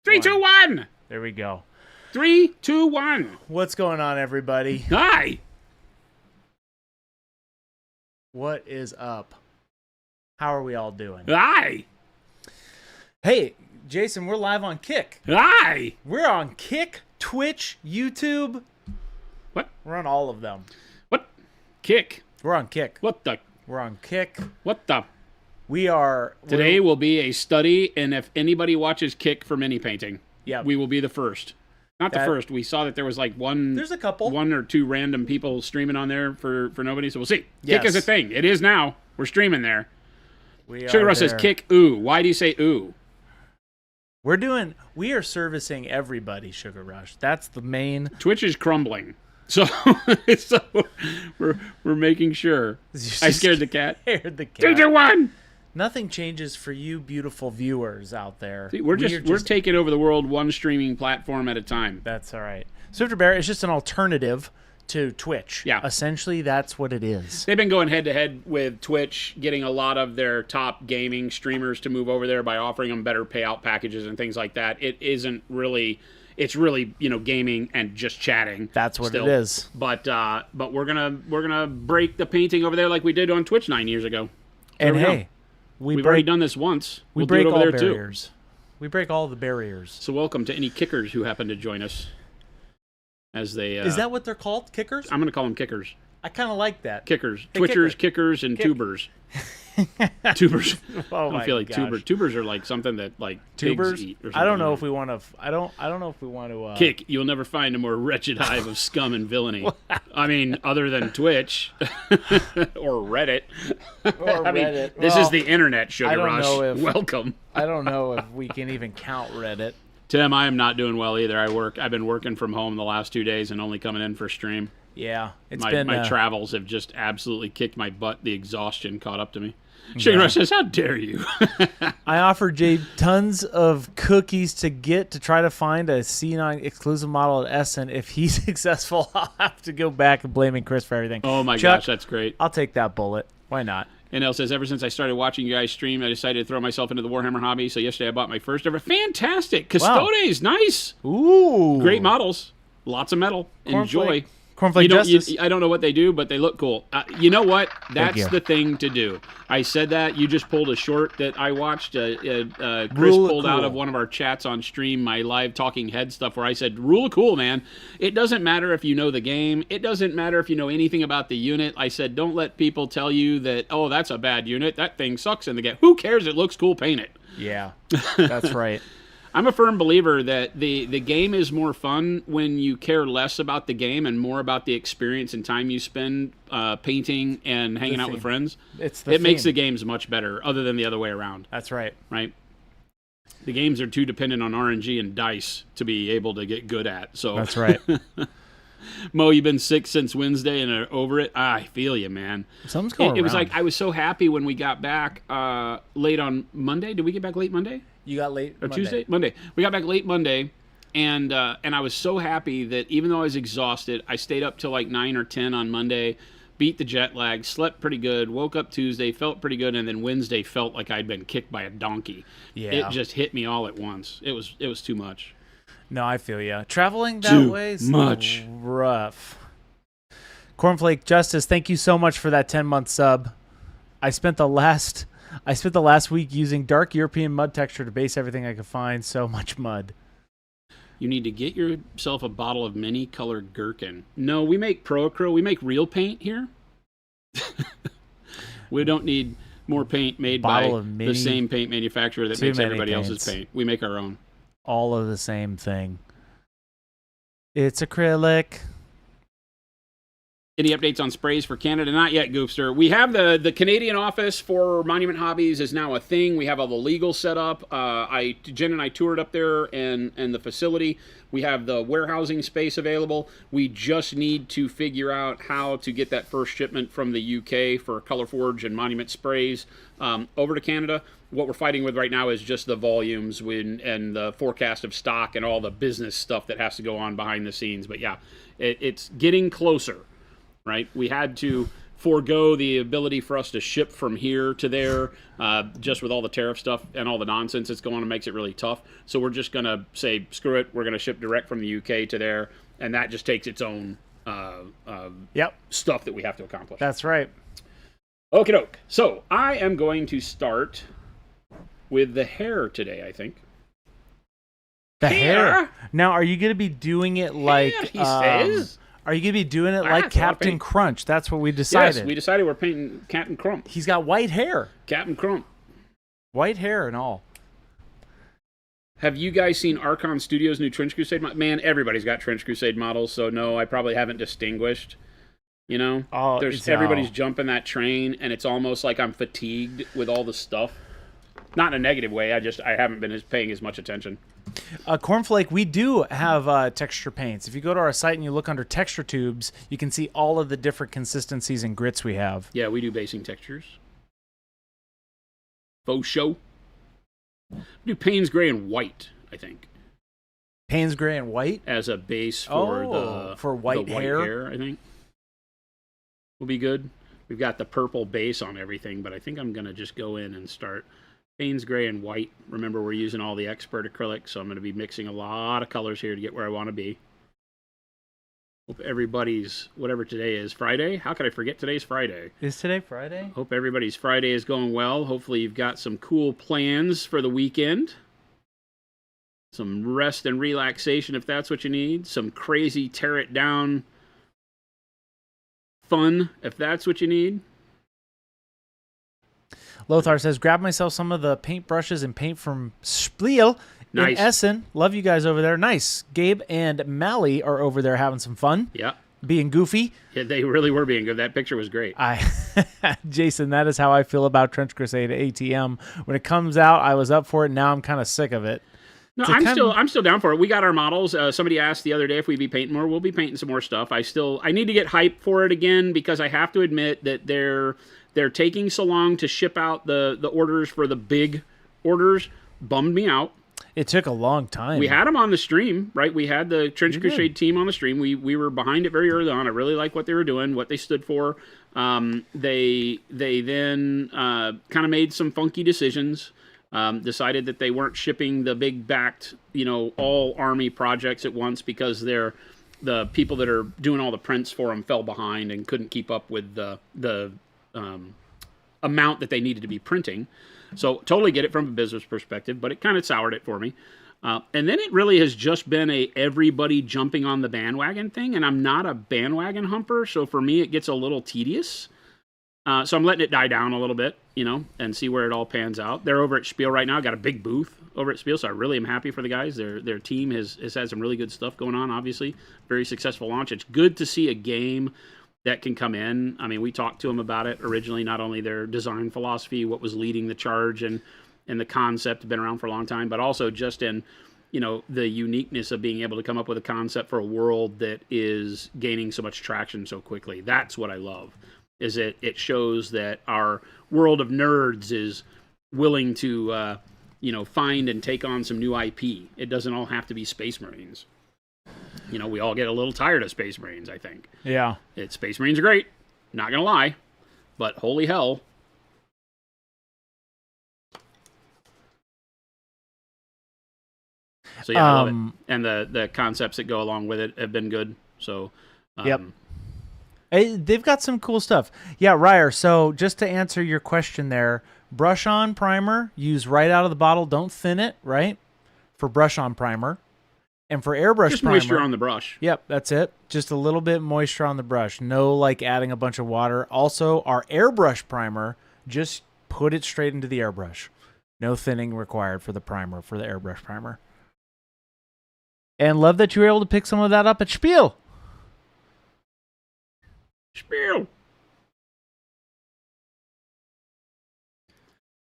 3, 2, 1. There we go. 3, 2, 1. What's going on, everybody? Hi. What is up? How are we all doing? Hi. Hey, Jason, we're live on Kick. Hi. We're on Kick, Twitch, YouTube. What? We're on all of them. What? Kick. We're on Kick. What the? We're on Kick. What the? We are... Today will be a study, and if anybody watches Kick for mini painting, we will be the first. Not the first. We saw that there was like There's a couple. one or two random people streaming on there for nobody, so we'll see. Yes. Kick is a thing. It is now. We're streaming there. We Sugar are Rush says there. Kick, ooh. Why do you say ooh? We are servicing everybody, Sugar Rush. That's the main... Twitch is crumbling. So, we're making sure. I scared the cat. Scared the cat. 3, 2, 1. Nothing changes for you beautiful viewers out there. See, we're taking over the world one streaming platform at a time. That's all right. SwashbORKling is just an alternative to Twitch. Yeah. Essentially, that's what it is. They've been going head-to-head with Twitch, getting a lot of their top gaming streamers to move over there by offering them better payout packages and things like that. It isn't really... It's really, gaming and just chatting. That's what still. it is. But we're gonna break the painting over there like we did on Twitch 9 years ago. And There we hey, go. We've already done this once. We'll break do it over all there too. barriers. We break all the barriers. So welcome to any kickers who happen to join us. As they is that what they're called? Kickers? I'm gonna call them kickers. I kind of like that. Kickers, Hey, twitchers, kicker. kickers, and Kick. tubers. Tubers. Oh I my feel like gosh. tubers are like something that like Tubers? pigs eat or something. I don't know if we want to. I don't know if we want to. Kick. You'll never find a more wretched hive of scum and villainy. I mean, other than Twitch or Reddit. Or I mean, Reddit. this Well, is the internet, Sugar I don't Rush. know if- Welcome. I don't know if we can even count Reddit. Tim, I am not doing well either. I've been working from home the last 2 days and only coming in for stream. Yeah, it's My been travels have just absolutely kicked my butt. The exhaustion caught up to me. Sugar Rush says, "How dare you?" I offered Jade tons of cookies to try to find a C9 exclusive model at Essen. If he's successful, I'll have to go back and blaming Chris for everything. Oh my Chuck, gosh, that's great. I'll take that bullet. Why not? And Elle says, ever since I started watching you guys stream, I decided to throw myself into the Warhammer hobby. So yesterday I bought my first ever. Fantastic. Custodes, nice. Ooh. Great models. Lots of metal. Enjoy. Cornflake Justice. I don't know what they do, but they look cool. You know what? That's you. the thing to do. I said that. You just pulled a short that I watched. Chris Rule of pulled out cool. of one of our chats on stream, my live talking head stuff, where I said, rule of cool, man. It doesn't matter if you know the game. It doesn't matter if you know anything about the unit. I said, don't let people tell you that, oh, that's a bad unit. That thing sucks in the game. Who cares? It looks cool. Paint it. Yeah, that's right. I'm a firm believer that the game is more fun when you care less about the game and more about the experience and time you spend painting and hanging out with friends. It makes the games much better, other than the other way around. That's right. Right? The games are too dependent on RNG and dice to be able to get good at. So That's right. Mo, you've been sick since Wednesday and are over it. I feel you, man. Something's going It was around. like I was so happy when we got back late on Monday. Did we get back late Monday? You got late Or Monday. Tuesday? Monday. We got back late Monday, and I was so happy that even though I was exhausted, I stayed up till like 9 or 10 on Monday, beat the jet lag, slept pretty good, woke up Tuesday, felt pretty good, and then Wednesday felt like I'd been kicked by a donkey. Yeah. It just hit me all at once. It was too much. No, I feel you. Traveling that Too way is much. rough. Cornflake Justice, thank you so much for that 10-month sub. I spent the last week using dark European mud texture to base everything I could find. So much mud. You need to get yourself a bottle of mini colored gherkin. No, we make Pro-Acryl. We make real paint here. We don't need more paint made by the same paint manufacturer that makes everybody else's paint. We make our own. All of the same thing. It's acrylic. Any updates on sprays for Canada? Not yet, Goopster. We have the Canadian office for Monument Hobbies is now a thing. We have all the legal set up. Jen and I toured up there and the facility. We have the warehousing space available. We just need to figure out how to get that first shipment from the UK for ColorForge and Monument sprays over to Canada. What we're fighting with right now is just the volumes and the forecast of stock and all the business stuff that has to go on behind the scenes. But yeah, it's getting closer. Right, we had to forego the ability for us to ship from here to there, just with all the tariff stuff and all the nonsense that's going on. It makes it really tough. So we're just going to say, screw it. We're going to ship direct from the UK to there, and that just takes its own stuff that we have to accomplish. That's right. Okie doke. So I am going to start with the hair today, I think. The hair? Now, are you going to be doing it like... Hair, he says. Are you going to be doing it like Captain Crunch? That's what we decided. Yes, we decided we're painting Captain Crump. He's got white hair. Captain Crump. White hair and all. Have you guys seen Archon Studios' new Trench Crusade model? Man, everybody's got Trench Crusade models, so no, I probably haven't distinguished. You know? Everybody's jumping that train, and it's almost like I'm fatigued with all the stuff. Not in a negative way, I haven't been paying as much attention. Cornflake, we do have texture paints. If you go to our site and you look under texture tubes, you can see all of the different consistencies and grits we have. Yeah, we do basing textures. Faux show. We do Payne's Gray and White, I think. Payne's Gray and White? As a base for white hair, I think. Will be good. We've got the purple base on everything, but I think I'm going to just go in and start Payne's Gray and White. Remember, we're using all the expert acrylics, so I'm going to be mixing a lot of colors here to get where I want to be. Hope everybody's, whatever today is, Friday? How could I forget today's Friday? Is today Friday? Hope everybody's Friday is going well. Hopefully you've got some cool plans for the weekend. Some rest and relaxation if that's what you need. Some crazy tear it down fun if that's what you need. Lothar says, grab myself some of the paint brushes and paint from Spiel in Essen. Love you guys over there. Nice. Gabe and Mally are over there having some fun. Yeah. Being goofy. Yeah, they really were being good. That picture was great. Jason, that is how I feel about Trench Crusade ATM. When it comes out, I was up for it. Now I'm kind of sick of it. No, I'm still down for it. We got our models. Somebody asked the other day if we'd be painting more. We'll be painting some more stuff. I need to get hyped for it again because I have to admit that they're taking so long to ship out the orders for the big orders. Bummed me out. It took a long time. We had them on the stream, right? We had the Trench Crusade team on the stream. We were behind it very early on. I really like what they were doing, what they stood for. They then kind of made some funky decisions. Decided that they weren't shipping the big backed, all Army projects at once because the people that are doing all the prints for them fell behind and couldn't keep up with the amount that they needed to be printing. So totally get it from a business perspective, but it kind of soured it for me. And then it really has just been everybody jumping on the bandwagon thing, and I'm not a bandwagon humper, so for me it gets a little tedious. So I'm letting it die down a little bit, and see where it all pans out. They're over at Spiel right now. Got a big booth over at Spiel, so I really am happy for the guys. Their team has had some really good stuff going on, obviously. Very successful launch. It's good to see a game that can come in. I mean, we talked to them about it originally, not only their design philosophy, what was leading the charge, and the concept had been around for a long time, but also just in, the uniqueness of being able to come up with a concept for a world that is gaining so much traction so quickly. That's what I love. Is it shows that our world of nerds is willing to, find and take on some new IP. It doesn't all have to be Space Marines. We all get a little tired of Space Marines, I think. Yeah. Space Marines are great, not going to lie, but holy hell. So yeah, I love it. And the concepts that go along with it have been good. So, yep. They've got some cool stuff. Yeah, Ryer, so just to answer your question there, brush on primer, use right out of the bottle. Don't thin it, right? For brush on primer. And for airbrush just primer. Just moisture on the brush. Yep, that's it. Just a little bit moisture on the brush. No, adding a bunch of water. Also, our airbrush primer, just put it straight into the airbrush. No thinning required for the primer, for the airbrush primer. And love that you were able to pick some of that up at Spiel. Spiel.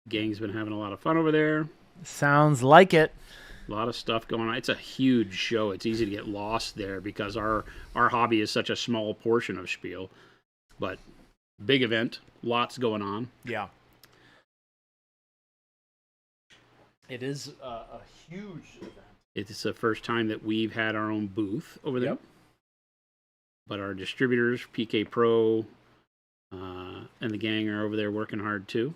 Gang's been having a lot of fun over there. Sounds like it. A lot of stuff going on. It's a huge show. It's easy to get lost there because our hobby is such a small portion of Spiel. But big event. Lots going on. Yeah. It is a huge event. It's the first time that we've had our own booth over there. Yep. But our distributors, PK Pro, And the gang are over there working hard too.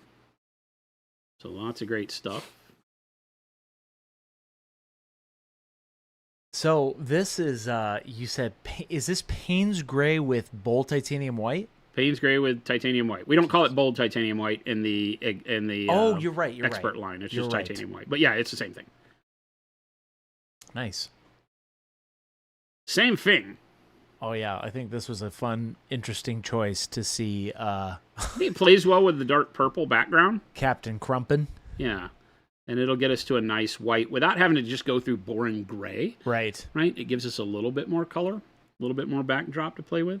So lots of great stuff. So this is, you said, is this Payne's Gray with bold titanium white? Payne's Gray with titanium white. We don't call it bold titanium white in the oh, you're right. You're expert right. line. It's You're just right. titanium white. But yeah, it's the same thing. Nice. Same thing. Oh yeah, I think this was a fun, interesting choice to see. It plays well with the dark purple background. Captain Crumpin. Yeah. And it'll get us to a nice white without having to just go through boring gray. Right. Right? It gives us a little bit more color, a little bit more backdrop to play with.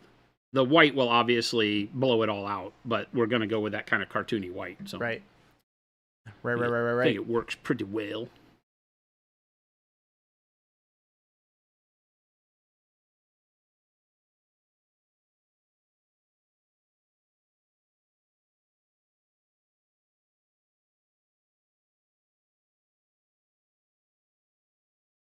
The white will obviously blow it all out, but we're going to go with that kind of cartoony white. So Right. I think it works pretty well.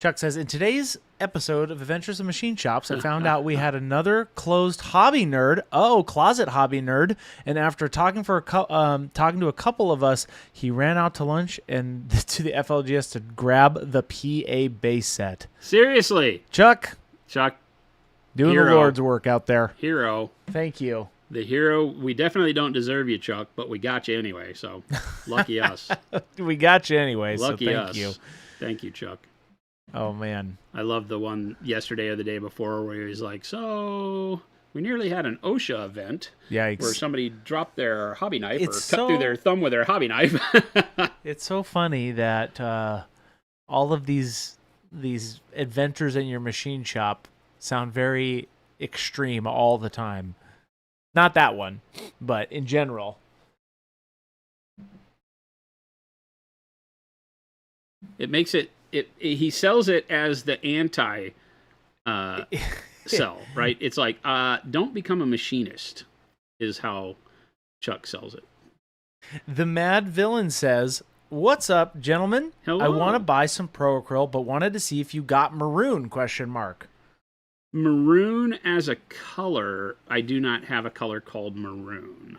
Chuck says, in today's episode of Adventures of Machine Shops, I found out we had another closed hobby nerd. Oh, closet hobby nerd. And after talking to a couple of us, he ran out to lunch and to the FLGS to grab the PA base set. Seriously. Chuck, doing hero. the Lord's work out there. Hero. Thank you. The hero. We definitely don't deserve you, Chuck, but we got you anyway, so lucky us. We got you anyway, Lucky so thank us. you. Thank you, Chuck. Oh, man. I loved the one yesterday or the day before where he was like, so we nearly had an OSHA event Yikes. where somebody dropped their hobby knife It's or cut through their thumb with their hobby knife. It's so funny that all of these adventures in your machine shop sound very extreme all the time. Not that one, but in general. It makes it he sells it as the anti sell, right? It's like, don't become a machinist is how Chuck sells it. The Mad Villain says, what's up, gentlemen? Hello. I want to buy some Pro Acryl, but wanted to see if you got maroon, ? Maroon as a color, I do not have a color called maroon.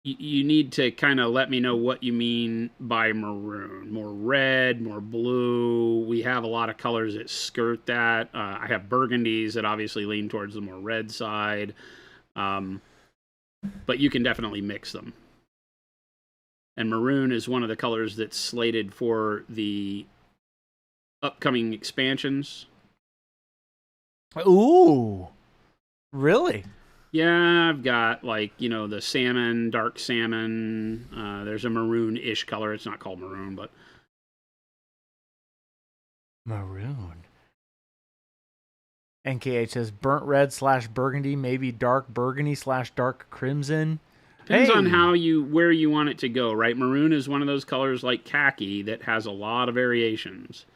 You need to kind of let me know what you mean by maroon. More red, more blue. We have a lot of colors that skirt that. I have burgundies that obviously lean towards the more red side. But you can definitely mix them. And maroon is one of the colors that's slated for the upcoming expansions. Ooh. Really? Yeah, I've got, like, the salmon, dark salmon. There's a maroon-ish color. It's not called maroon, but... Maroon. NKH says burnt red / burgundy, maybe dark burgundy / dark crimson. Depends on where you want it to go, right? Maroon is one of those colors like khaki that has a lot of variations.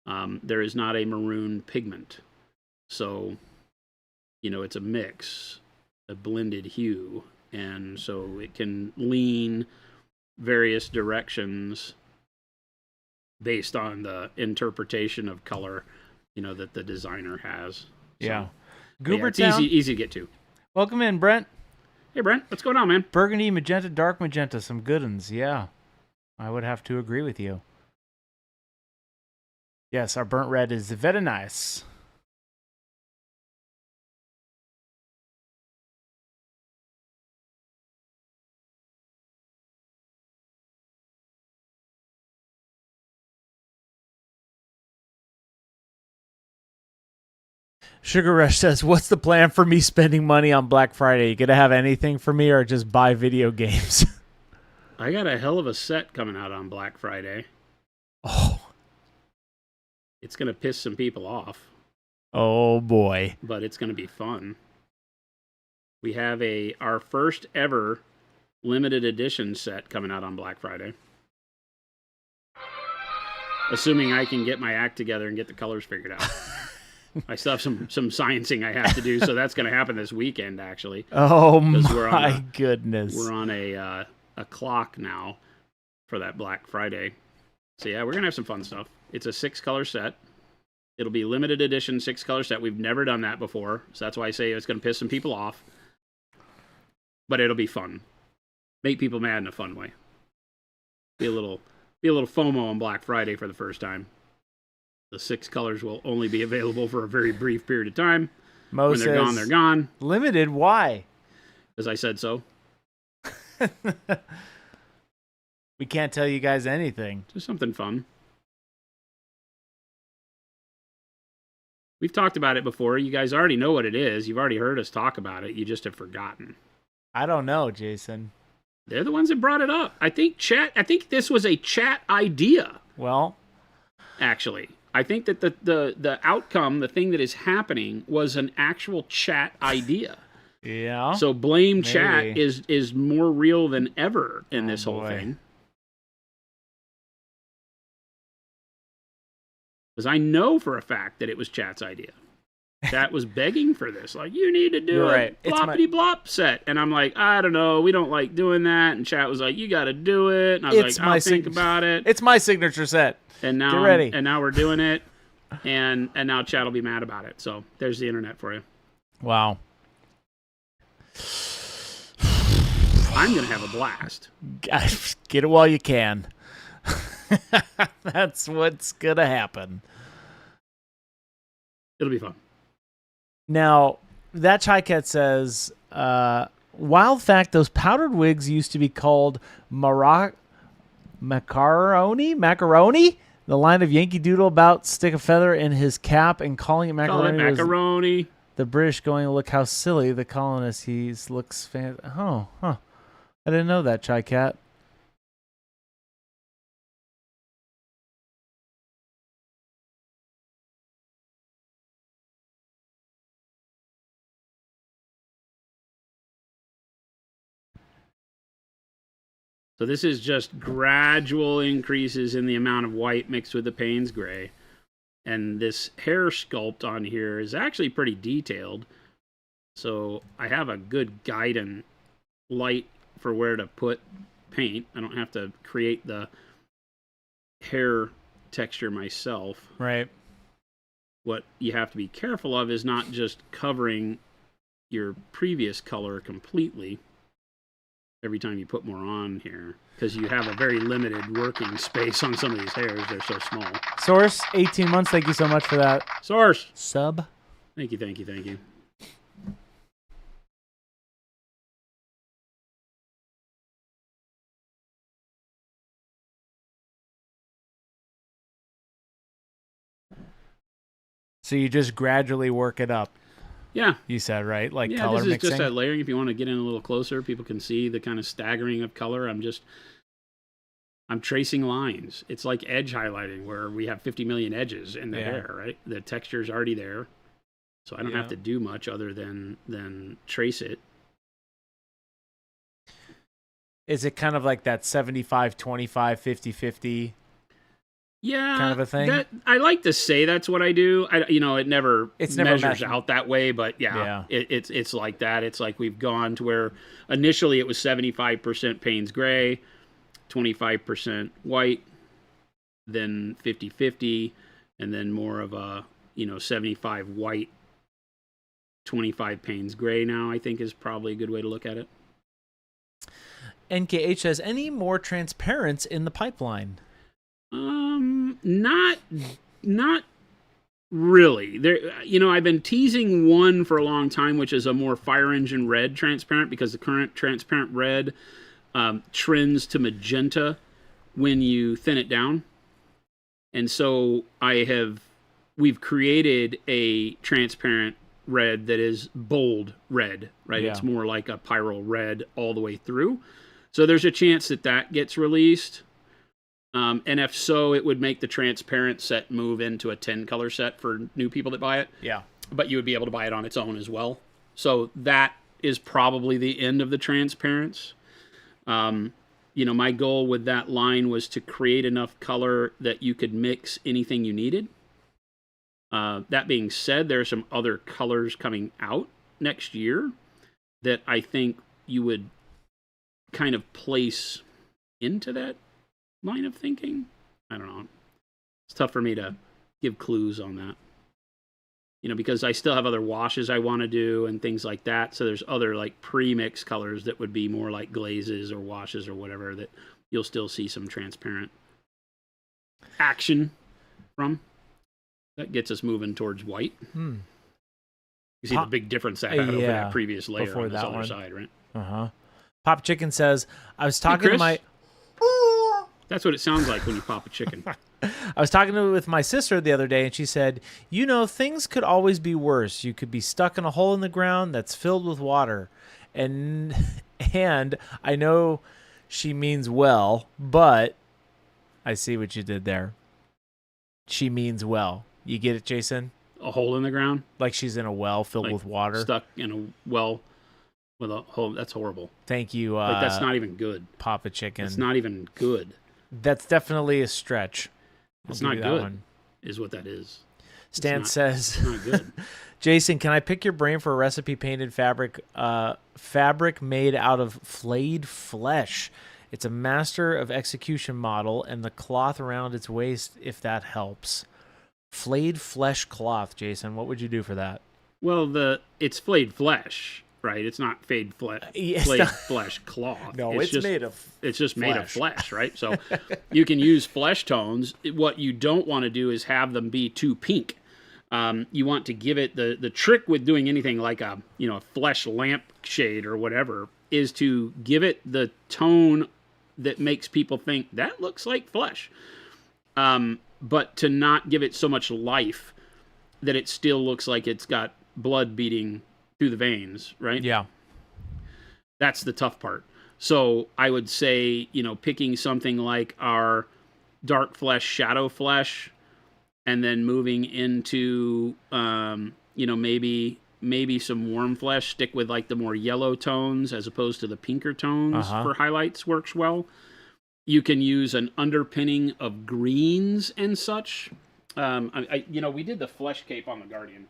There is not a maroon pigment. So... it's a mix, a blended hue, and so it can lean various directions based on the interpretation of color, that the designer has. So, yeah. It's easy to get to. Welcome in, Brent. Hey, Brent, what's going on, man? Burgundy, magenta, dark magenta, some good ones. Yeah, I would have to agree with you. Yes, our burnt red is very nice. Sugar Rush says, what's the plan for me spending money on Black Friday? You gonna have anything for me or just buy video games? I got a hell of a set coming out on Black Friday. Oh. It's going to piss some people off. Oh, boy. But it's going to be fun. We have our first ever limited edition set coming out on Black Friday. Assuming I can get my act together and get the colors figured out. I still have some sciencing I have to do, so that's going to happen this weekend, actually. Oh, my goodness. We're on a clock now for that Black Friday. So, yeah, we're going to have some fun stuff. It's a 6-color set. It'll be limited edition 6-color set. We've never done that before, so that's why I say it's going to piss some people off. but it'll be fun. Make people mad in a fun way. Be a little FOMO on Black Friday for the first time. The 6 colors will only be available for a very brief period of time. Mo when they're gone, they're gone. Limited? Why? As I said so. We can't tell you guys anything. Just something fun. We've talked about it before. You guys already know what it is. You've already heard us talk about it. You just have forgotten. I don't know, Jason. They're the ones that brought it up. I think this was a chat idea. Well, actually, I think that the outcome, the thing that is happening, was an actual chat idea. Yeah. So blame chat is more real than ever in this whole thing. Because I know for a fact that it was chat's idea. Chat was begging for this. Like, you need to do a bloppity-blop set. And I'm like, I don't know. We don't like doing that. And chat was like, you got to do it. And I was like, I'll think about it. It's my signature set. And now, get ready. And now we're doing it. And now chat will be mad about it. So there's the internet for you. Wow. I'm going to have a blast. Get it while you can. That's what's going to happen. It'll be fun. Now, that Chai Cat says, wild fact, those powdered wigs used to be called macaroni? The line of Yankee Doodle about stick a feather in his cap and calling it macaroni. Call it macaroni. The British going, look how silly the colonist looks fan. Oh, huh. I didn't know that, Chai Cat. So this is just gradual increases in the amount of white mixed with the Payne's gray. And this hair sculpt on here is actually pretty detailed. So I have a good guiding light for where to put paint. I don't have to create the hair texture myself. Right. What you have to be careful of is not just covering your previous color completely every time you put more on here, because you have a very limited working space on some of these hairs. They're so small. Source, 18 months. Thank you so much for that. Source. Sub. Thank you, thank you, thank you. So you just gradually work it up. Yeah. You said, right? Like yeah, color this is mixing? just that layering. If you want to get in a little closer, people can see the kind of staggering of color. I'm tracing lines. It's like edge highlighting, where we have 50 million edges in the hair, right? The texture's already there. So I don't have to do much other than trace it. Is it kind of like that 75-25, 50-50? Yeah, kind of a thing. I like to say that's what I do. It never measures out that way, but it's like that. It's like we've gone to where initially it was 75% Payne's gray, 25% white, then 50-50, and then more of a 75 white, 25 Payne's gray. Now I think is probably a good way to look at it. NKH says, any more transparents in the pipeline? Not really. There, I've been teasing one for a long time, which is a more fire engine red transparent, because the current transparent red trends to magenta when you thin it down. And so we've created a transparent red that is bold red, right? Yeah. It's more like a pyro red all the way through. So there's a chance that gets released. And if so, it would make the transparent set move into a 10 color set for new people that buy it. Yeah. But you would be able to buy it on its own as well. So that is probably the end of the transparents. My goal with that line was to create enough color that you could mix anything you needed. That being said, there are some other colors coming out next year that I think you would kind of place into that line of thinking. I don't know. It's tough for me to give clues on that. because I still have other washes I want to do and things like that. So there's other like pre-mix colors that would be more like glazes or washes or whatever that you'll still see some transparent action from. That gets us moving towards white. You see the big difference that had over that previous layer on this other side, right? Pop Chicken says, I was talking to my... That's what it sounds like when you pop a chicken. I was talking with my sister the other day, and she said, things could always be worse. You could be stuck in a hole in the ground that's filled with water. And I know she means well, but I see what you did there. She means well. You get it, Jason? A hole in the ground? Like she's in a well filled with water. Stuck in a well with a hole. That's horrible. Thank you. That's not even good. Papa Chicken. It's not even good. That's definitely a stretch. It's not good, is what that is. Stan says, it's not good. Jason, can I pick your brain for a recipe painted fabric made out of flayed flesh? It's a master of execution model and the cloth around its waist, if that helps. Flayed flesh cloth, Jason. What would you do for that? Well, it's flayed flesh, right? It's not flayed flesh cloth. No, it's just made of It's just made of flesh, right? So you can use flesh tones. What you don't want to do is have them be too pink. You want to give it the trick with doing anything like a flesh lamp shade or whatever is to give it the tone that makes people think that looks like flesh. But to not give it so much life that it still looks like it's got blood beating through the veins, right? Yeah. That's the tough part. So I would say, picking something like our dark flesh, shadow flesh, and then moving into, maybe some warm flesh, stick with like the more yellow tones as opposed to the pinker tones for highlights works well. You can use an underpinning of greens and such. We did the flesh cape on the Guardian.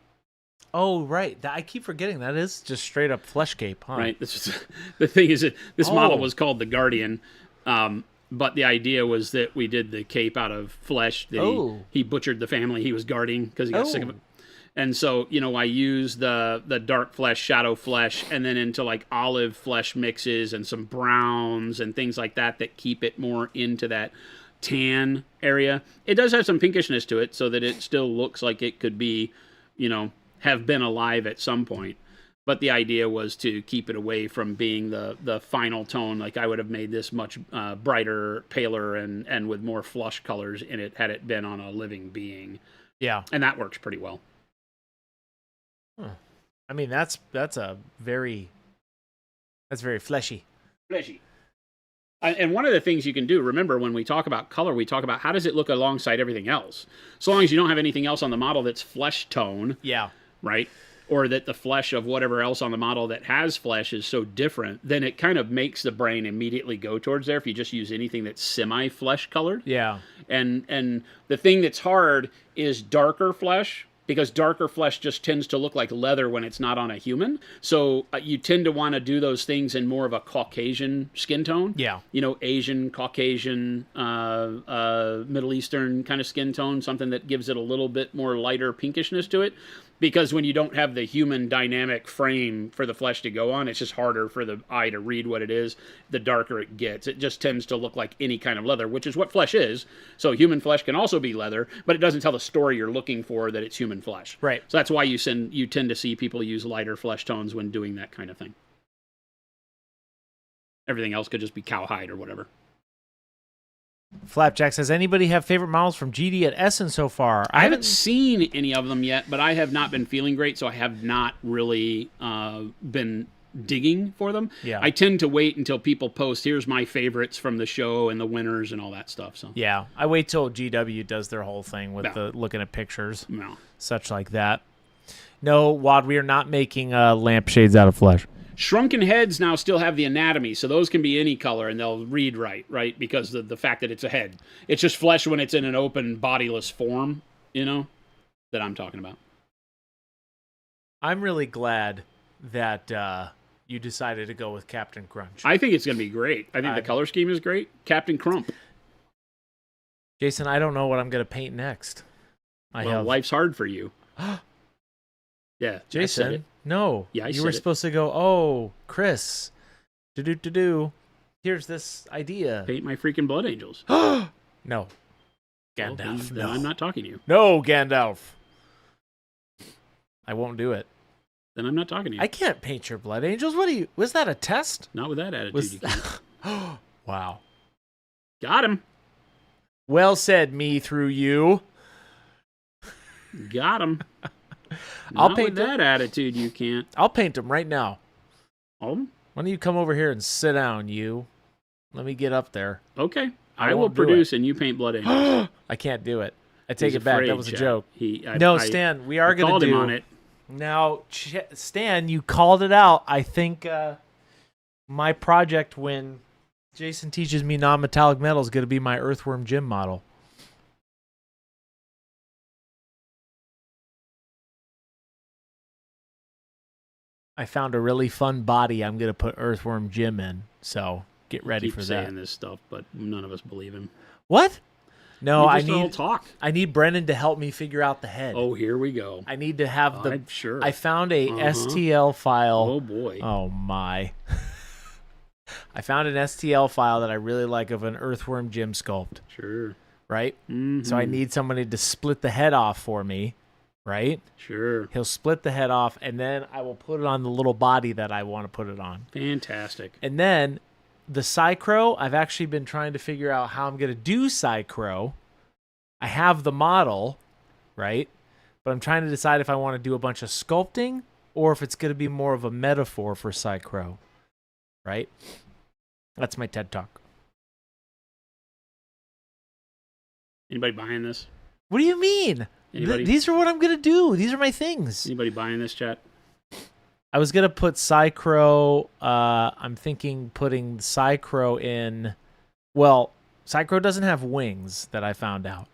Oh, right. I keep forgetting that is just straight up flesh cape, huh? Right. The thing is that this model was called the Guardian, but the idea was that we did the cape out of flesh. That he butchered the family he was guarding because he got sick of it. And so, I use the dark flesh, shadow flesh, and then into like olive flesh mixes and some browns and things like that keep it more into that tan area. It does have some pinkishness to it so that it still looks like it could be, have been alive at some point. But the idea was to keep it away from being the final tone. Like I would have made this much brighter, paler, and with more flush colors in it had it been on a living being. Yeah. And that works pretty well. I mean, that's very fleshy. Fleshy. And one of the things you can do, remember, when we talk about color, we talk about how does it look alongside everything else. So long as you don't have anything else on the model that's flesh tone. Yeah. Right? Or that the flesh of whatever else on the model that has flesh is so different, then it kind of makes the brain immediately go towards there if you just use anything that's semi-flesh colored. Yeah. And the thing that's hard is darker flesh, because darker flesh just tends to look like leather when it's not on a human. So you tend to want to do those things in more of a Caucasian skin tone. Yeah. Asian, Caucasian, Middle Eastern kind of skin tone, something that gives it a little bit more lighter pinkishness to it. Because when you don't have the human dynamic frame for the flesh to go on, it's just harder for the eye to read what it is. The darker it gets, it just tends to look like any kind of leather, which is what flesh is. So human flesh can also be leather, but it doesn't tell the story you're looking for that it's human flesh. Right. So that's why you tend to see people use lighter flesh tones when doing that kind of thing. Everything else could just be cowhide or whatever. Flapjack says, anybody have favorite models from GD at Essen so far? I haven't seen any of them yet, but I have not been feeling great, so I have not really been digging for them. Yeah. I tend to wait until people post, here's my favorites from the show and the winners and all that stuff. So yeah, I wait till GW does their whole thing with the looking at pictures, such like that. No, Wad, we are not making lampshades out of flesh. Shrunken heads now still have the anatomy, so those can be any color and they'll read right? Because the fact that it's a head. It's just flesh when it's in an open, bodiless form, that I'm talking about. I'm really glad that you decided to go with Captain Crunch. I think it's going to be great. I think the color scheme is great. Captain Crump. Jason, I don't know what I'm going to paint next. Life's hard for you. Yeah, Jason. I said it. No. Yeah, you were supposed to go, oh, Chris. Do. Here's this idea. Paint my freaking blood angels. No. Well, Gandalf. then I'm not talking to you. No, Gandalf. I won't do it. Then I'm not talking to you. I can't paint your blood angels. Was that a test? Not with that attitude. You can't. Wow. Got him. Well said, me through you. Got him. I'll Not paint with that attitude. You can't. I'll paint them right now. All of them? Why don't you come over here and sit down, you? Let me get up there. Okay. I I will won't do produce and you paint blood angels. I can't do it. I take He's it back. afraid, That was a Chad. joke. I No, Stan, we are going to called do... him on it. Now, Stan, you called it out. I think my project when Jason teaches me non-metallic metal is going to be my Earthworm Jim model. I found a really fun body I'm going to put Earthworm Jim in, so get ready for that. Saying this stuff, but none of us believe him. What? No, I need Brennan to help me figure out the head. Oh, here we go. I need to have the. I'm sure. I found a STL file. Oh boy. Oh my. I found an STL file that I really like of an Earthworm Jim sculpt. Sure. Right? Mm-hmm. So I need somebody to split the head off for me. Right? Sure. He'll split the head off, and then I will put it on the little body that I want to put it on. Fantastic. And then the Psychro, I've actually been trying to figure out how I'm going to do Psychro. I have the model, right? But I'm trying to decide if I want to do a bunch of sculpting or if it's going to be more of a metaphor for Psychro, right? That's my TED Talk. Anybody buying this? What do you mean? These are what I'm going to do. These are my things. Anybody buying this, chat? I was going to put Psychro, I'm thinking putting Psychro in, well, Psychro doesn't have wings that I found out.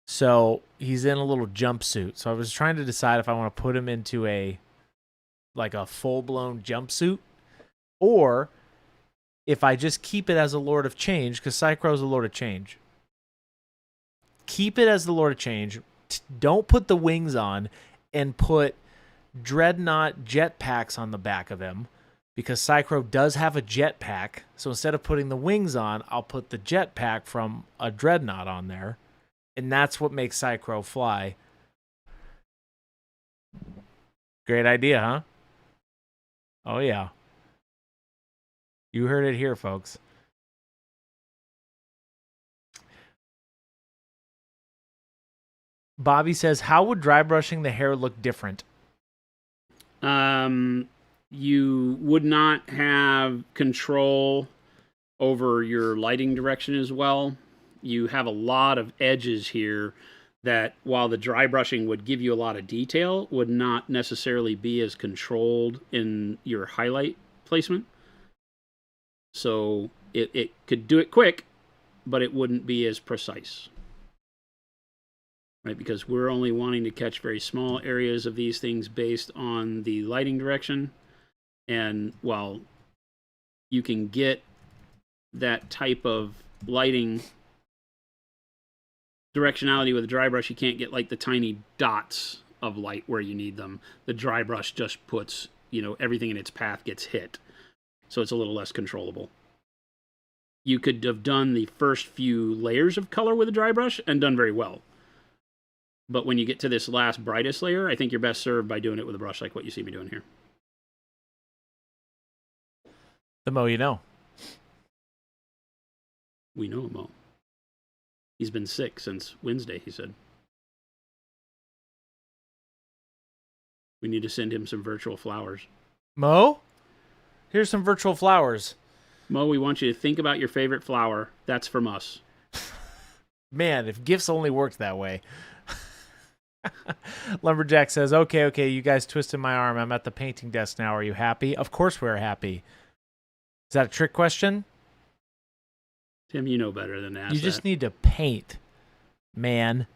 So he's in a little jumpsuit. So I was trying to decide if I want to put him into a full-blown jumpsuit or if I just keep it as a Lord of Change, because Psychro is a Lord of Change. Keep it as the Lord of Change. Don't put the wings on and put Dreadnought jetpacks on the back of him because Psychro does have a jetpack. So instead of putting the wings on, I'll put the jetpack from a Dreadnought on there. And that's what makes Psychro fly. Great idea, huh? Oh, yeah. You heard it here, folks. Bobby says, how would dry brushing the hair look different? You would not have control over your lighting direction as well. You have a lot of edges here that, while the dry brushing would give you a lot of detail, would not necessarily be as controlled in your highlight placement. So it could do it quick, but it wouldn't be as precise. Right, because we're only wanting to catch very small areas of these things based on the lighting direction. And while you can get that type of lighting directionality with a dry brush, you can't get like the tiny dots of light where you need them. The dry brush just puts, everything in its path gets hit. So it's a little less controllable. You could have done the first few layers of color with a dry brush and done very well. But when you get to this last brightest layer, I think you're best served by doing it with a brush like what you see me doing here. The Mo you know. We know him all. He's been sick since Wednesday, he said. We need to send him some virtual flowers. Mo, here's some virtual flowers. Mo, we want you to think about your favorite flower. That's from us. Man, if gifts only worked that way. Lumberjack says, okay, you guys twisted my arm. I'm at the painting desk now. Are you happy? Of course we're happy. Is that a trick question? Tim, you know better than that. You just need to paint, man.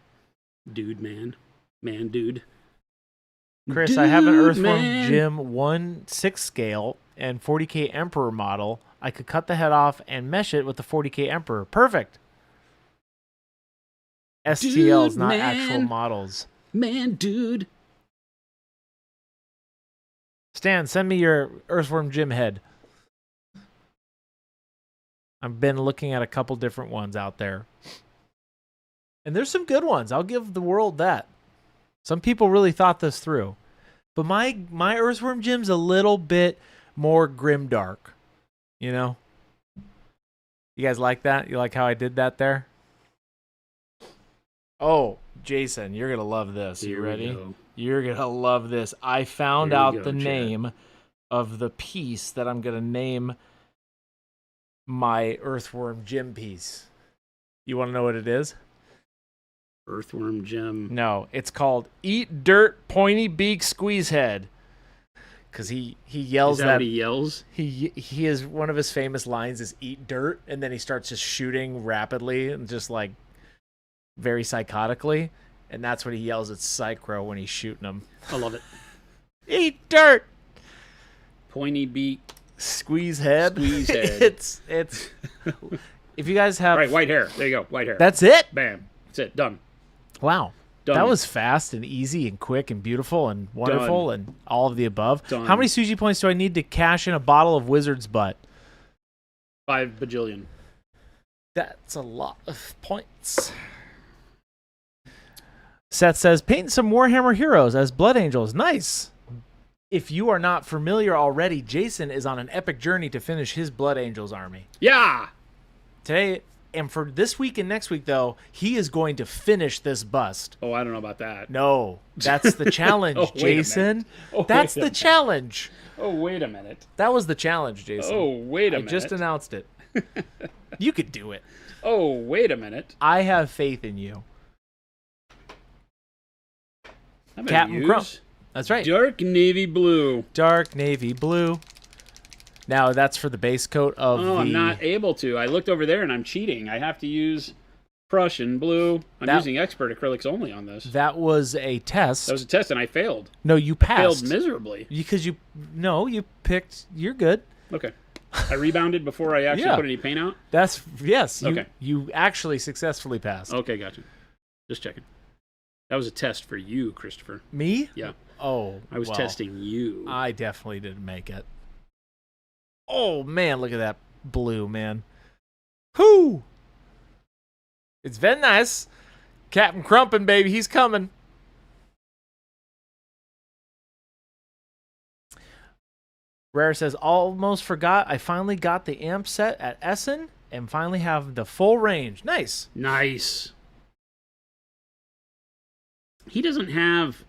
Dude, man. Man, dude. Chris, Dude, I have an Earthworm man. Jim 1/6 scale and 40K Emperor model. I could cut the head off and mesh it with the 40K Emperor. Perfect. STLs, not man. actual models. Man, dude. Stan, send me your Earthworm Jim head. I've been looking at a couple different ones out there. And there's some good ones. I'll give the world that. Some people really thought this through. But my Earthworm Jim's a little bit more grimdark. You know? You guys like that? You like how I did that there? Oh, Jason, you're going to love this. You ready? You're going to love this. I found out the name of the piece that I'm going to name my Earthworm Jim piece. You want to know what it is? Earthworm Jim. No, it's called Eat Dirt Pointy Beak Squeeze Head. Because he yells that. What he yells? He is one of his famous lines is eat dirt, and then he starts just shooting rapidly and just like very psychotically, and that's what he yells at Psychro when he's shooting him. I love it. Eat dirt. Pointy beak. Squeeze head. Squeeze head. It's. If you guys have white hair. There you go. White hair. That's it. Bam. That's it. Done. Wow. Done. That was fast and easy and quick and beautiful and wonderful and all of the above. Done. How many Suji points do I need to cash in a bottle of Wizard's Butt? 5 bajillion. That's a lot of points. Seth says, paint some Warhammer heroes as Blood Angels. Nice. If you are not familiar already, Jason is on an epic journey to finish his Blood Angels army. Yeah. Today, and for this week and next week, though, he is going to finish this bust. Oh, I don't know about that. No, that's the challenge, Jason. That's the challenge. Oh, wait a minute. That was the challenge, Jason. Oh, wait a minute. I just announced it. You could do it. Oh, wait a minute. I have faith in you. Captain Crump. That's right. Dark navy blue. Dark navy blue. Now, that's for the base coat of I'm not able to. I looked over there and I'm cheating. I have to use Prussian blue. I'm using expert acrylics only on this. That was a test. That was a test and I failed. No, you passed. I failed miserably. Because you picked, you're good. Okay. I rebounded before I actually put any paint out? Yes. Okay. You actually successfully passed. Okay, gotcha. Just checking. That was a test for you, Christopher. Me? Yeah. Oh, I was testing you. I definitely didn't make it. Oh, man, look at that blue, man. Whoo! It's very nice. Captain Crumpin', baby, he's coming. Rare says, almost forgot. I finally got the amp set at Essen and finally have the full range. Nice. Nice. He doesn't have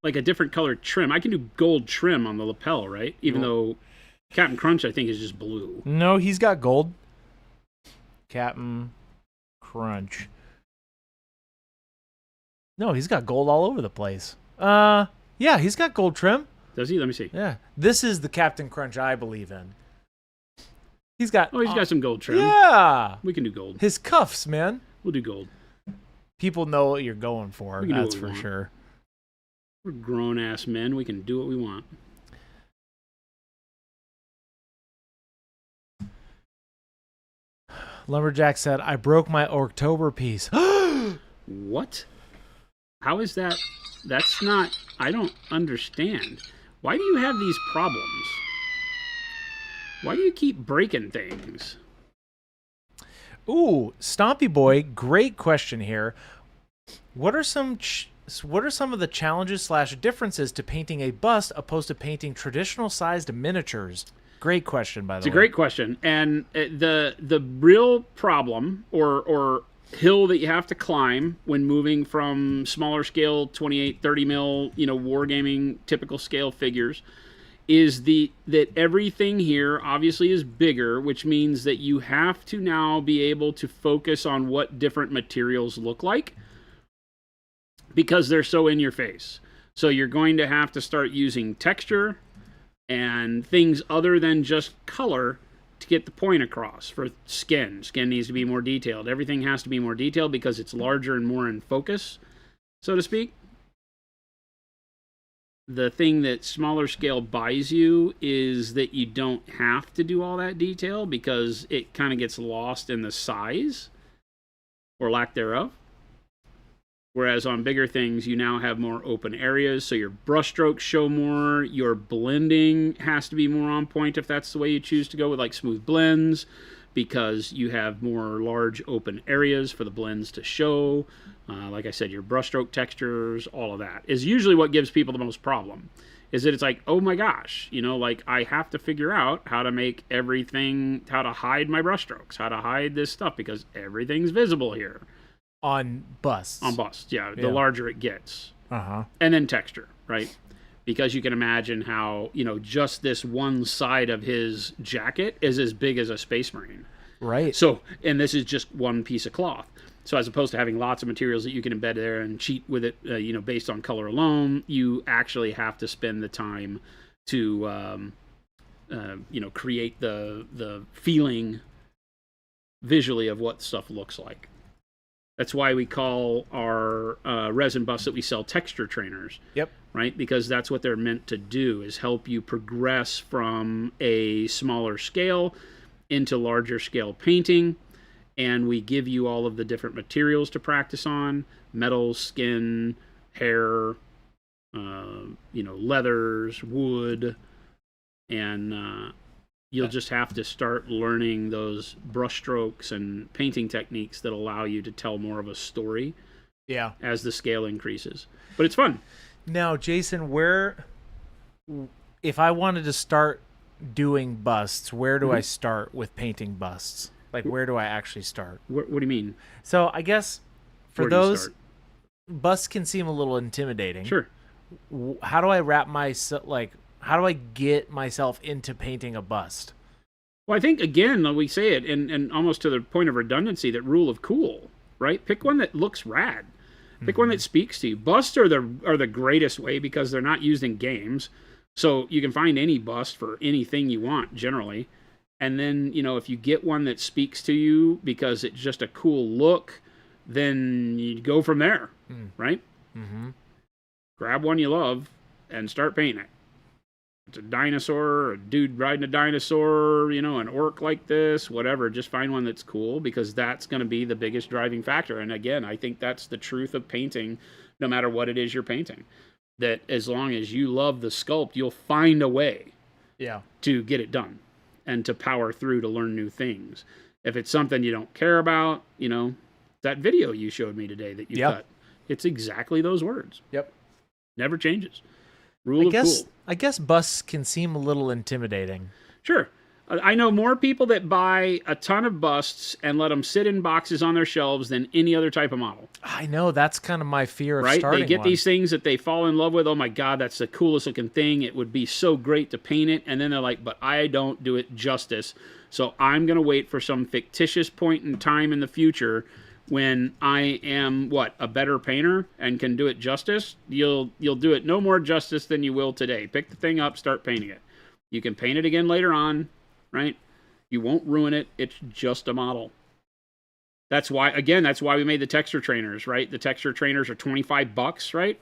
like a different colored trim. I can do gold trim on the lapel, right? Even though Captain Crunch, I think, is just blue. No, he's got gold. Captain Crunch. No, he's got gold all over the place. Yeah, he's got gold trim. Does he? Let me see. Yeah. This is the Captain Crunch I believe in. He's got... Oh, he's got some gold trim. Yeah. We can do gold. His cuffs, man. We'll do gold. People know what you're going for. That's for sure. We're grown-ass men. We can do what we want. Lumberjack said, I broke my Orktober piece. What? How is that? That's not... I don't understand. Why do you have these problems? Why do you keep breaking things? Ooh, Stompy Boy, great question here. What are some of the challenges / differences to painting a bust opposed to painting traditional sized miniatures? Great question, by the way. It's a great question. And the real problem or hill that you have to climb when moving from smaller scale 28, 30 mil, wargaming typical scale figures is that everything here obviously is bigger, which means that you have to now be able to focus on what different materials look like because they're so in your face. So you're going to have to start using texture and things other than just color to get the point across. For skin needs to be more detailed. Everything has to be more detailed because it's larger and more in focus, so to speak. The thing that smaller scale buys you is that you don't have to do all that detail because it kind of gets lost in the size or lack thereof. Whereas on bigger things, you now have more open areas, so your brushstrokes show more. Your blending has to be more on point if that's the way you choose to go with like smooth blends, because you have more large open areas for the blends to show. Like I said, your brushstroke textures, all of that is usually what gives people the most problem. Is that it's like, oh my gosh, like I have to figure out how to make everything, how to hide my brushstrokes, how to hide this stuff, because everything's visible here. On busts. On busts, yeah. The larger it gets. Uh-huh. And then texture, right? Because you can imagine how, just this one side of his jacket is as big as a Space Marine. Right. So, and this is just one piece of cloth. So as opposed to having lots of materials that you can embed there and cheat with it, based on color alone, you actually have to spend the time to, create the feeling visually of what stuff looks like. That's why we call our resin busts that we sell texture trainers. Yep. Right? Because that's what they're meant to do, is help you progress from a smaller scale into larger scale painting. And we give you all of the different materials to practice on: metals, skin, hair, leathers, wood, and you'll just have to start learning those brush strokes and painting techniques that allow you to tell more of a story. Yeah. As the scale increases. But it's fun. Now, Jason, if I wanted to start doing busts, where do I start with painting busts? Like, where do I actually start? What do you mean? So I guess for Where do you those, start? busts can seem a little intimidating. Sure. How do I how do I get myself into painting a bust? Well, I think, again, we say it, and almost to the point of redundancy, that rule of cool, right? Pick one that looks rad. Pick one that speaks to you. Busts are the greatest way, because they're not used in games. So you can find any bust for anything you want, generally. And then, if you get one that speaks to you because it's just a cool look, then you go from there, right? Mm-hmm. Grab one you love and start painting it. It's a dinosaur, a dude riding a dinosaur, an orc like this, whatever. Just find one that's cool, because that's going to be the biggest driving factor. And again, I think that's the truth of painting, no matter what it is you're painting. That as long as you love the sculpt, you'll find a way to get it done and to power through to learn new things. If it's something you don't care about, that video you showed me today that you cut, it's exactly those words. Yep. Never changes. Rule of cool. I guess busts can seem a little intimidating. Sure. I know more people that buy a ton of busts and let them sit in boxes on their shelves than any other type of model. I know. That's kind of my fear of right? starting They get one. these things that they fall in love with. Oh my God, that's the coolest looking thing. It would be so great to paint it. And then they're like, but I don't do it justice. So I'm going to wait for some fictitious point in time in the future when I am, a better painter and can do it justice. You'll do it no more justice than you will today. Pick the thing up, start painting it. You can paint it again later on, right? You won't ruin it. It's just a model. That's why we made the texture trainers, right? The texture trainers are $25, right?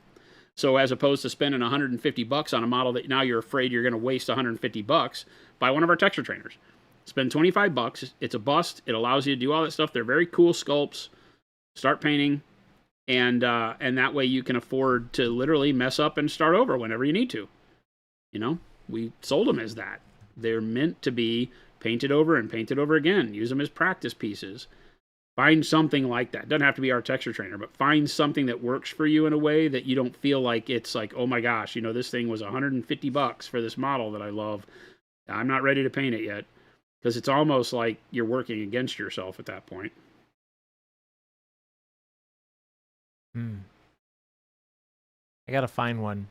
So as opposed to spending $150 on a model that now you're afraid you're going to waste $150, buy one of our texture trainers. Spend $25. It's a bust. It allows you to do all that stuff. They're very cool sculpts. Start painting, and that way you can afford to literally mess up and start over whenever you need to. We sold them as that. They're meant to be painted over and painted over again. Use them as practice pieces. Find something like that. Doesn't have to be our texture trainer, but find something that works for you in a way that you don't feel like it's like, oh my gosh, this thing was $150 for this model that I love. I'm not ready to paint it yet, because it's almost like you're working against yourself at that point. I gotta find one.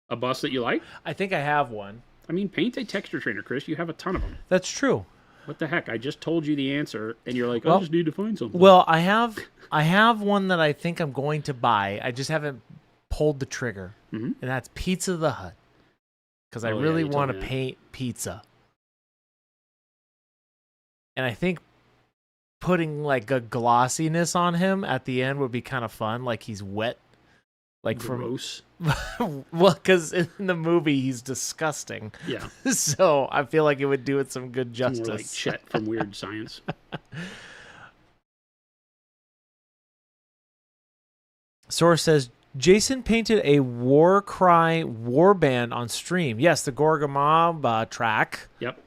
A bust that you like? I think I have one. I mean, paint a texture trainer, Chris. You have a ton of them. That's true. What the heck? I just told you the answer, and you're like, I just need to find something. Well, I have one that I think I'm going to buy. I just haven't pulled the trigger, and that's Pizza the Hut, because I really want to paint pizza. And I think putting like a glossiness on him at the end would be kind of fun, like he's wet, like gross. Well, because in the movie he's disgusting. Yeah. So I feel like it would do it some good justice. More like Chet from Weird Science. Source says, Jason painted a War Cry warband on stream. Yes, the Gorgamamba track. Yep.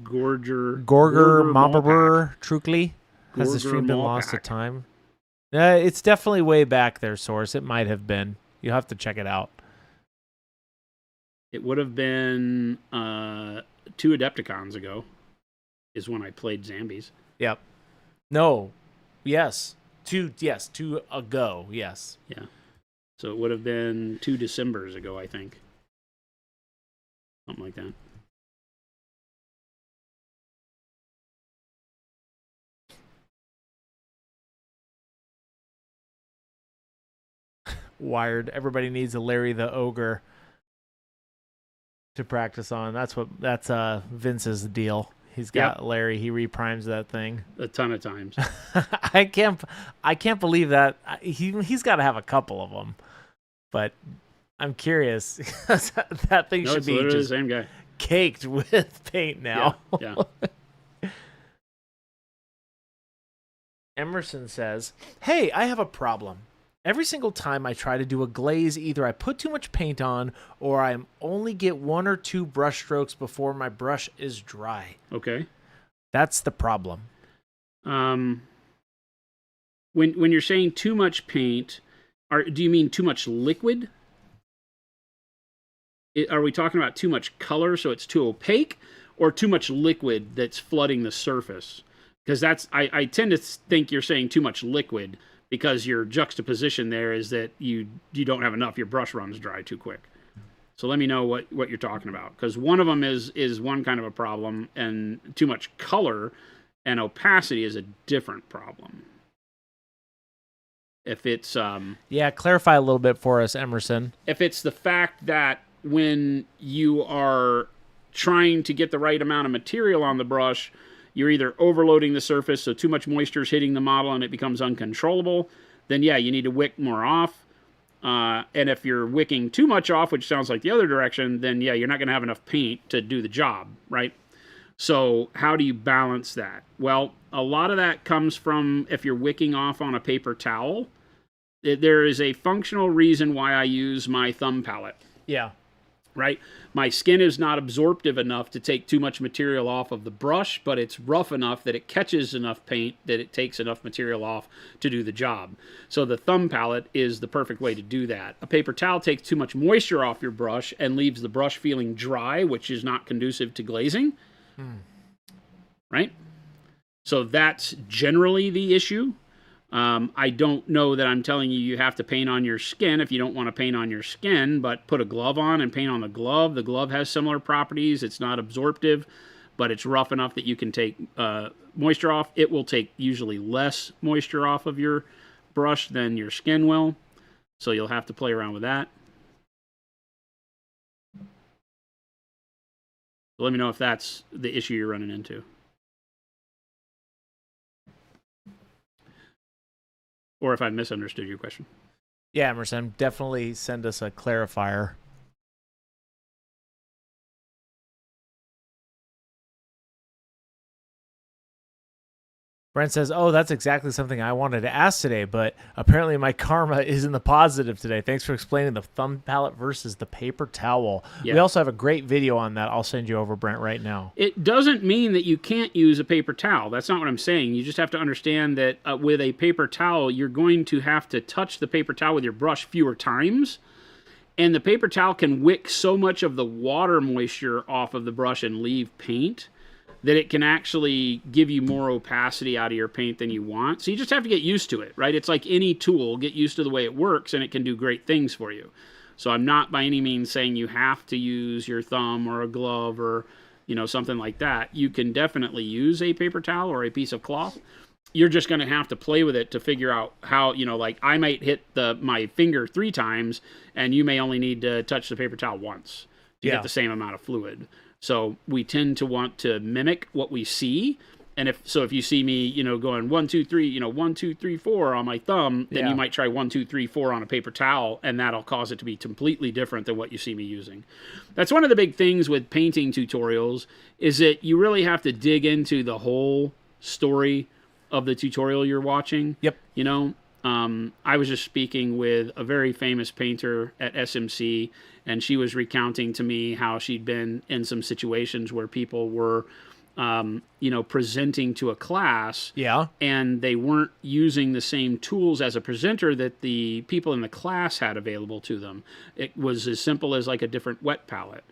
Gorger Mobber Trukely. Has the Gorger stream been lost to Malpack. time? It's definitely way back there, Source. It might have been. You'll have to check it out. It would have been 2 Adepticons ago is when I played Zambies. Yep. No. Yes. 2 ago. Yes. Yeah. So it would have been 2 Decembers ago, I think. Something like that. Wired. Everybody needs a Larry the Ogre to practice on. That's Vince's deal. He's got Larry. He reprimes that thing a ton of times. I can't believe that. He's got to have a couple of them. But I'm curious. That thing should be just the same guy. Caked with paint now. Yeah. Emerson says, "Hey, I have a problem. Every single time I try to do a glaze, either I put too much paint on or I only get 1 or 2 brush strokes before my brush is dry." Okay. That's the problem. When you're saying too much paint, do you mean too much liquid? Are we talking about too much color so it's too opaque, or too much liquid that's flooding the surface? Because I tend to think you're saying too much liquid, because your juxtaposition there is that you don't have enough. Your brush runs dry too quick. So let me know what you're talking about, because one of them is one kind of a problem, and too much color and opacity is a different problem. If it's clarify a little bit for us, Emerson. If it's the fact that when you are trying to get the right amount of material on the brush, you're either overloading the surface, so too much moisture is hitting the model and it becomes uncontrollable, then yeah, you need to wick more off. And if you're wicking too much off, which sounds like the other direction, then yeah, you're not going to have enough paint to do the job, right? So how do you balance that? Well, a lot of that comes from if you're wicking off on a paper towel. There is a functional reason why I use my thumb palette. Yeah. Right? My skin is not absorptive enough to take too much material off of the brush, but it's rough enough that it catches enough paint that it takes enough material off to do the job. So the thumb palette is the perfect way to do that. A paper towel takes too much moisture off your brush and leaves the brush feeling dry, which is not conducive to glazing. Right? So that's generally the issue. I don't know that I'm telling you have to paint on your skin if you don't want to paint on your skin, but put a glove on and paint on the glove. The glove has similar properties. It's not absorptive, but it's rough enough that you can take moisture off. It will take usually less moisture off of your brush than your skin will, so you'll have to play around with that. So let me know if that's the issue you're running into. Or if I misunderstood your question. Yeah, Emerson, definitely send us a clarifier. Brent says, "Oh, that's exactly something I wanted to ask today, but apparently my karma is in the positive today. Thanks for explaining the thumb palette versus the paper towel." Yeah. We also have a great video on that. I'll send you over, Brent, right now. It doesn't mean that you can't use a paper towel. That's not what I'm saying. You just have to understand that with a paper towel, you're going to have to touch the paper towel with your brush fewer times. And the paper towel can wick so much of the water moisture off of the brush and leave paint that it can actually give you more opacity out of your paint than you want. So you just have to get used to it, right? It's like any tool. Get used to the way it works, and it can do great things for you. So I'm not by any means saying you have to use your thumb or a glove or, something like that. You can definitely use a paper towel or a piece of cloth. You're just going to have to play with it to figure out how, like I might hit my finger 3 times, and you may only need to touch the paper towel once to get the same amount of fluid. So we tend to want to mimic what we see. And if you see me, going 1, 2, 3, 1, 2, 3, 4 on my thumb, then you might try 1, 2, 3, 4 on a paper towel, and that'll cause it to be completely different than what you see me using. That's one of the big things with painting tutorials, is that you really have to dig into the whole story of the tutorial you're watching. Yep. I was just speaking with a very famous painter at SMC, and she was recounting to me how she'd been in some situations where people were, presenting to a class, Yeah. and they weren't using the same tools as a presenter that the people in the class had available to them. It was as simple as like a different wet palette,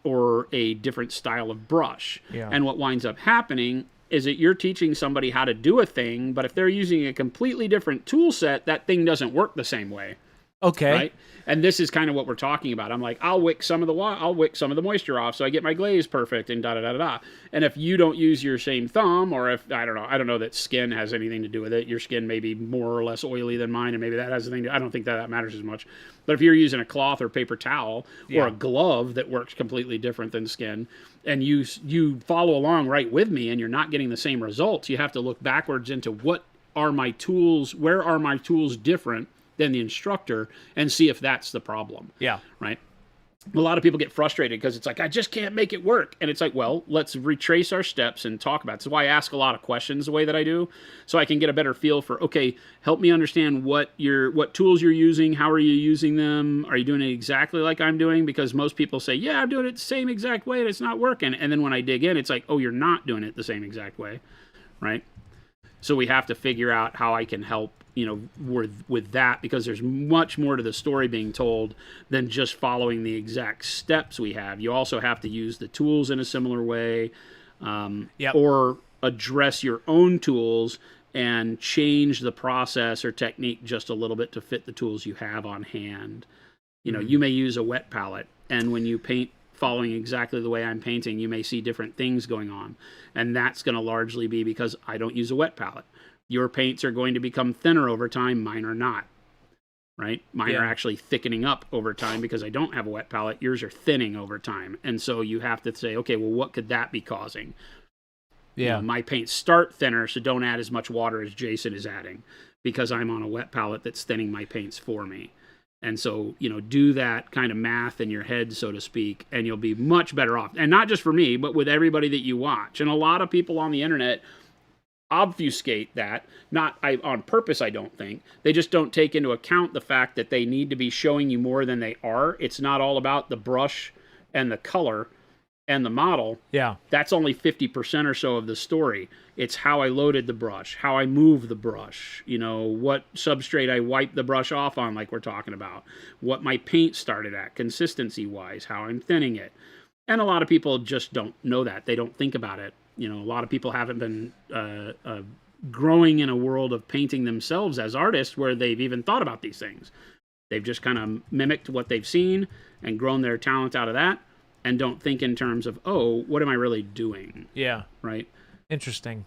or a different style of brush. Yeah. And what winds up happening is that you're teaching somebody how to do a thing, but if they're using a completely different tool set, that thing doesn't work the same way. Okay. Right? And this is kind of what we're talking about. I'm like, I'll wick some of the moisture off so I get my glaze perfect and da da da da da. And if you don't use your same thumb, or if I don't know that skin has anything to do with it. Your skin may be more or less oily than mine, and maybe that has a thing. I don't think that matters as much. But if you're using a cloth or paper towel or a glove that works completely different than skin, and you follow along right with me, and you're not getting the same results, you have to look backwards into what are my tools, where are my tools different than the instructor, and see if that's the problem. Yeah. Right? A lot of people get frustrated because it's like, I just can't make it work. And it's like, well, let's retrace our steps and talk about it. That's why I ask a lot of questions the way that I do, so I can get a better feel for, okay, help me understand what tools you're using, how are you using them, are you doing it exactly like I'm doing? Because most people say, yeah, I'm doing it the same exact way and it's not working. And then when I dig in, it's like, oh, you're not doing it the same exact way, right? So we have to figure out how I can help, with that, because there's much more to the story being told than just following the exact steps we have. You also have to use the tools in a similar way, or address your own tools and change the process or technique just a little bit to fit the tools you have on hand. You may use a wet palette, and when you paint following exactly the way I'm painting, you may see different things going on. And that's going to largely be because I don't use a wet palette. Your paints are going to become thinner over time. Mine are not, right? Mine are actually thickening up over time because I don't have a wet palette. Yours are thinning over time. And so you have to say, okay, well, what could that be causing? Yeah. My paints start thinner, so don't add as much water as Jason is adding, because I'm on a wet palette that's thinning my paints for me. And so, do that kind of math in your head, so to speak, and you'll be much better off. And not just for me, but with everybody that you watch. And a lot of people on the internet obfuscate that, not on purpose, I don't think. They just don't take into account the fact that they need to be showing you more than they are. It's not all about the brush and the color and the model. Yeah. That's only 50% or so of the story. It's how I loaded the brush, how I move the brush, what substrate I wipe the brush off on, like we're talking about, what my paint started at, consistency-wise, how I'm thinning it. And a lot of people just don't know that. They don't think about it. A lot of people haven't been growing in a world of painting themselves as artists where they've even thought about these things. They've just kind of mimicked what they've seen and grown their talent out of that, and don't think in terms of, oh, what am I really doing? Yeah. Right? Interesting.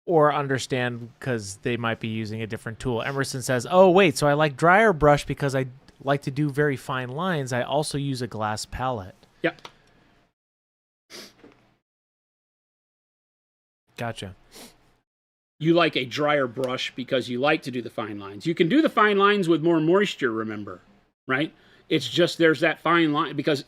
Or understand because they might be using a different tool. Emerson says, oh, wait, so I like dryer brush because I like to do very fine lines. I also use a glass palette. Yep. Gotcha. You like a drier brush because you like to do the fine lines. You can do the fine lines with more moisture, remember, right? It's just there's that fine line, because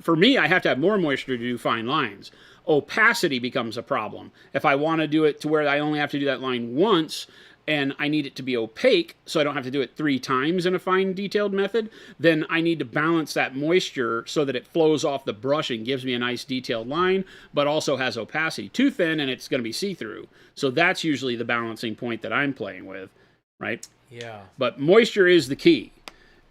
for me, I have to have more moisture to do fine lines. Opacity becomes a problem. If I want to do it to where I only have to do that line once, and I need it to be opaque so I don't have to do it 3 times in a fine detailed method, then I need to balance that moisture so that it flows off the brush and gives me a nice detailed line, but also has opacity. Too thin and it's going to be see-through. So that's usually the balancing point that I'm playing with, right? Yeah. But moisture is the key.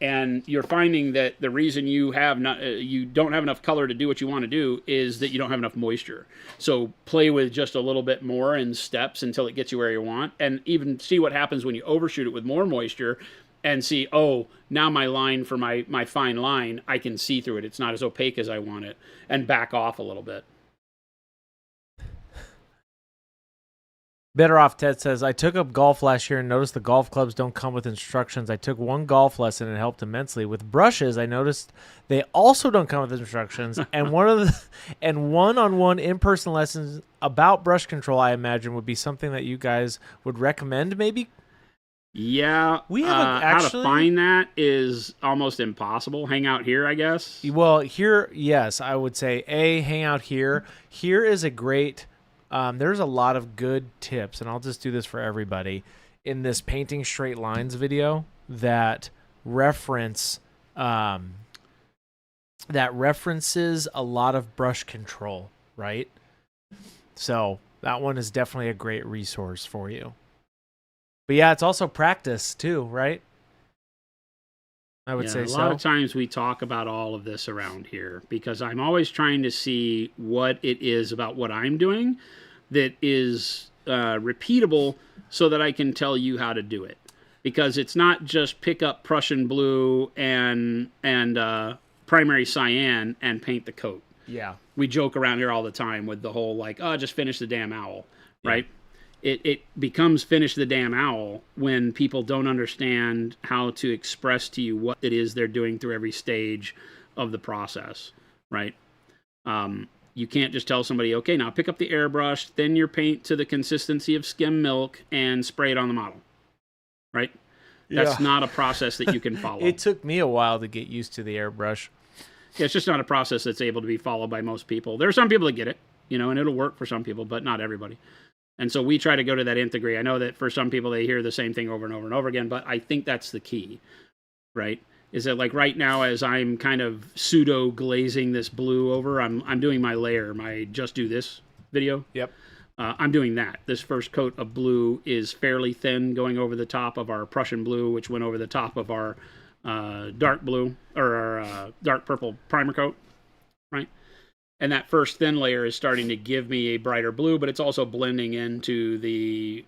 And you're finding that the reason you don't have enough color to do what you want to do is that you don't have enough moisture. So play with just a little bit more in steps until it gets you where you want, and even see what happens when you overshoot it with more moisture and see, oh, now my line for my fine line, I can see through it. It's not as opaque as I want it, and back off a little bit. Better Off Ted says, I took up golf last year and noticed the golf clubs don't come with instructions. I took one golf lesson and it helped immensely. With brushes, I noticed they also don't come with instructions. And one-on-one in-person lessons about brush control, I imagine, would be something that you guys would recommend, maybe? Yeah, we haven't actually. How to find that is almost impossible. Hang out here, I guess. Well, here, yes, I would say hang out here. Here is a great. There's a lot of good tips, and I'll just do this for everybody. in this painting straight lines video that references a lot of brush control, right? So that one is definitely a great resource for you. But yeah, it's also practice too, right? I would say so. A lot of times we talk about all of this around here because I'm always trying to see what it is about what I'm doing that is repeatable so that I can tell you how to do it. Because it's not just pick up Prussian blue and primary cyan and paint the coat. Yeah. We joke around here all the time with the whole like, oh, just finish the damn owl, right? It becomes finish the damn owl when people don't understand how to express to you what it is they're doing through every stage of the process, right? You can't just tell somebody, okay, now pick up the airbrush, thin your paint to the consistency of skim milk, and spray it on the model, right? That's not a process that you can follow. It took me a while to get used to the airbrush. Yeah, it's just not a process that's able to be followed by most people. There are some people that get it, and it'll work for some people, but not everybody. And so we try to go to that nth degree. I know that for some people, they hear the same thing over and over and over again, but I think that's the key, right? Is that like right now, as I'm kind of pseudo glazing this blue over, I'm doing my layer, my just do this video. Yep. I'm doing that. This first coat of blue is fairly thin going over the top of our Prussian blue, which went over the top of our dark blue or our dark purple primer coat, right? And that first thin layer is starting to give me a brighter blue, but it's also blending into the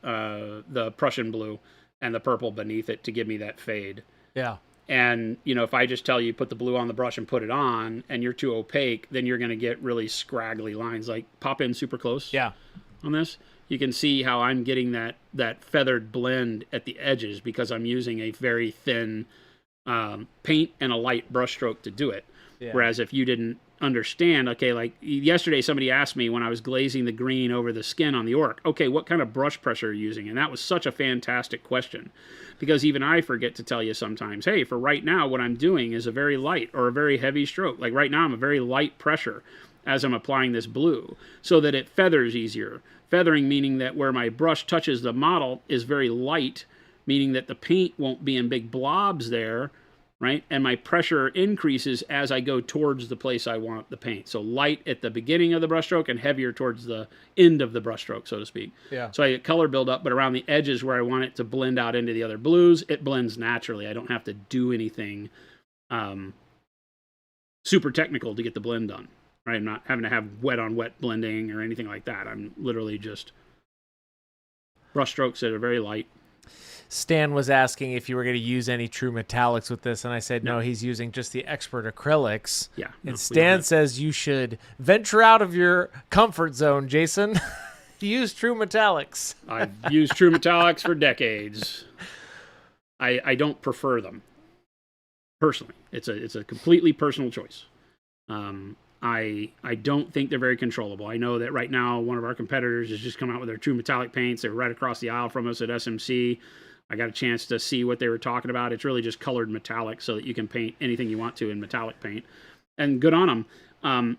Prussian blue and the purple beneath it to give me that fade. Yeah. And, if I just tell you put the blue on the brush and put it on and you're too opaque, then you're going to get really scraggly lines. Like pop in super close on this. You can see how I'm getting that feathered blend at the edges because I'm using a very thin paint and a light brush stroke to do it. Yeah. Whereas if you didn't understand, okay, like yesterday somebody asked me when I was glazing the green over the skin on the orc, okay, what kind of brush pressure are you using? And that was such a fantastic question because even I forget to tell you sometimes, hey, for right now, what I'm doing is a very light or a very heavy stroke. Like right now, I'm a very light pressure as I'm applying this blue so that it feathers easier. Feathering meaning that where my brush touches the model is very light, meaning that the paint won't be in big blobs there, right? And my pressure increases as I go towards the place I want the paint. So light at the beginning of the brushstroke and heavier towards the end of the brushstroke, so to speak. Yeah. So I get color buildup, but around the edges where I want it to blend out into the other blues, it blends naturally. I don't have to do anything super technical to get the blend done, right? I'm not having to have wet on wet blending or anything like that. I'm literally just brushstrokes that are very light. Stan was asking if you were going to use any true metallics with this, and I said no, he's using just the expert acrylics. Yeah. And Stan says you should venture out of your comfort zone, Jason. Use true metallics. I've used true metallics for decades. I don't prefer them. Personally. It's a completely personal choice. I don't think they're very controllable. I know that right now one of our competitors has just come out with their true metallic paints. They're right across the aisle from us at SMC. I got a chance to see what they were talking about. It's really just colored metallic so that you can paint anything you want to in metallic paint. And good on them.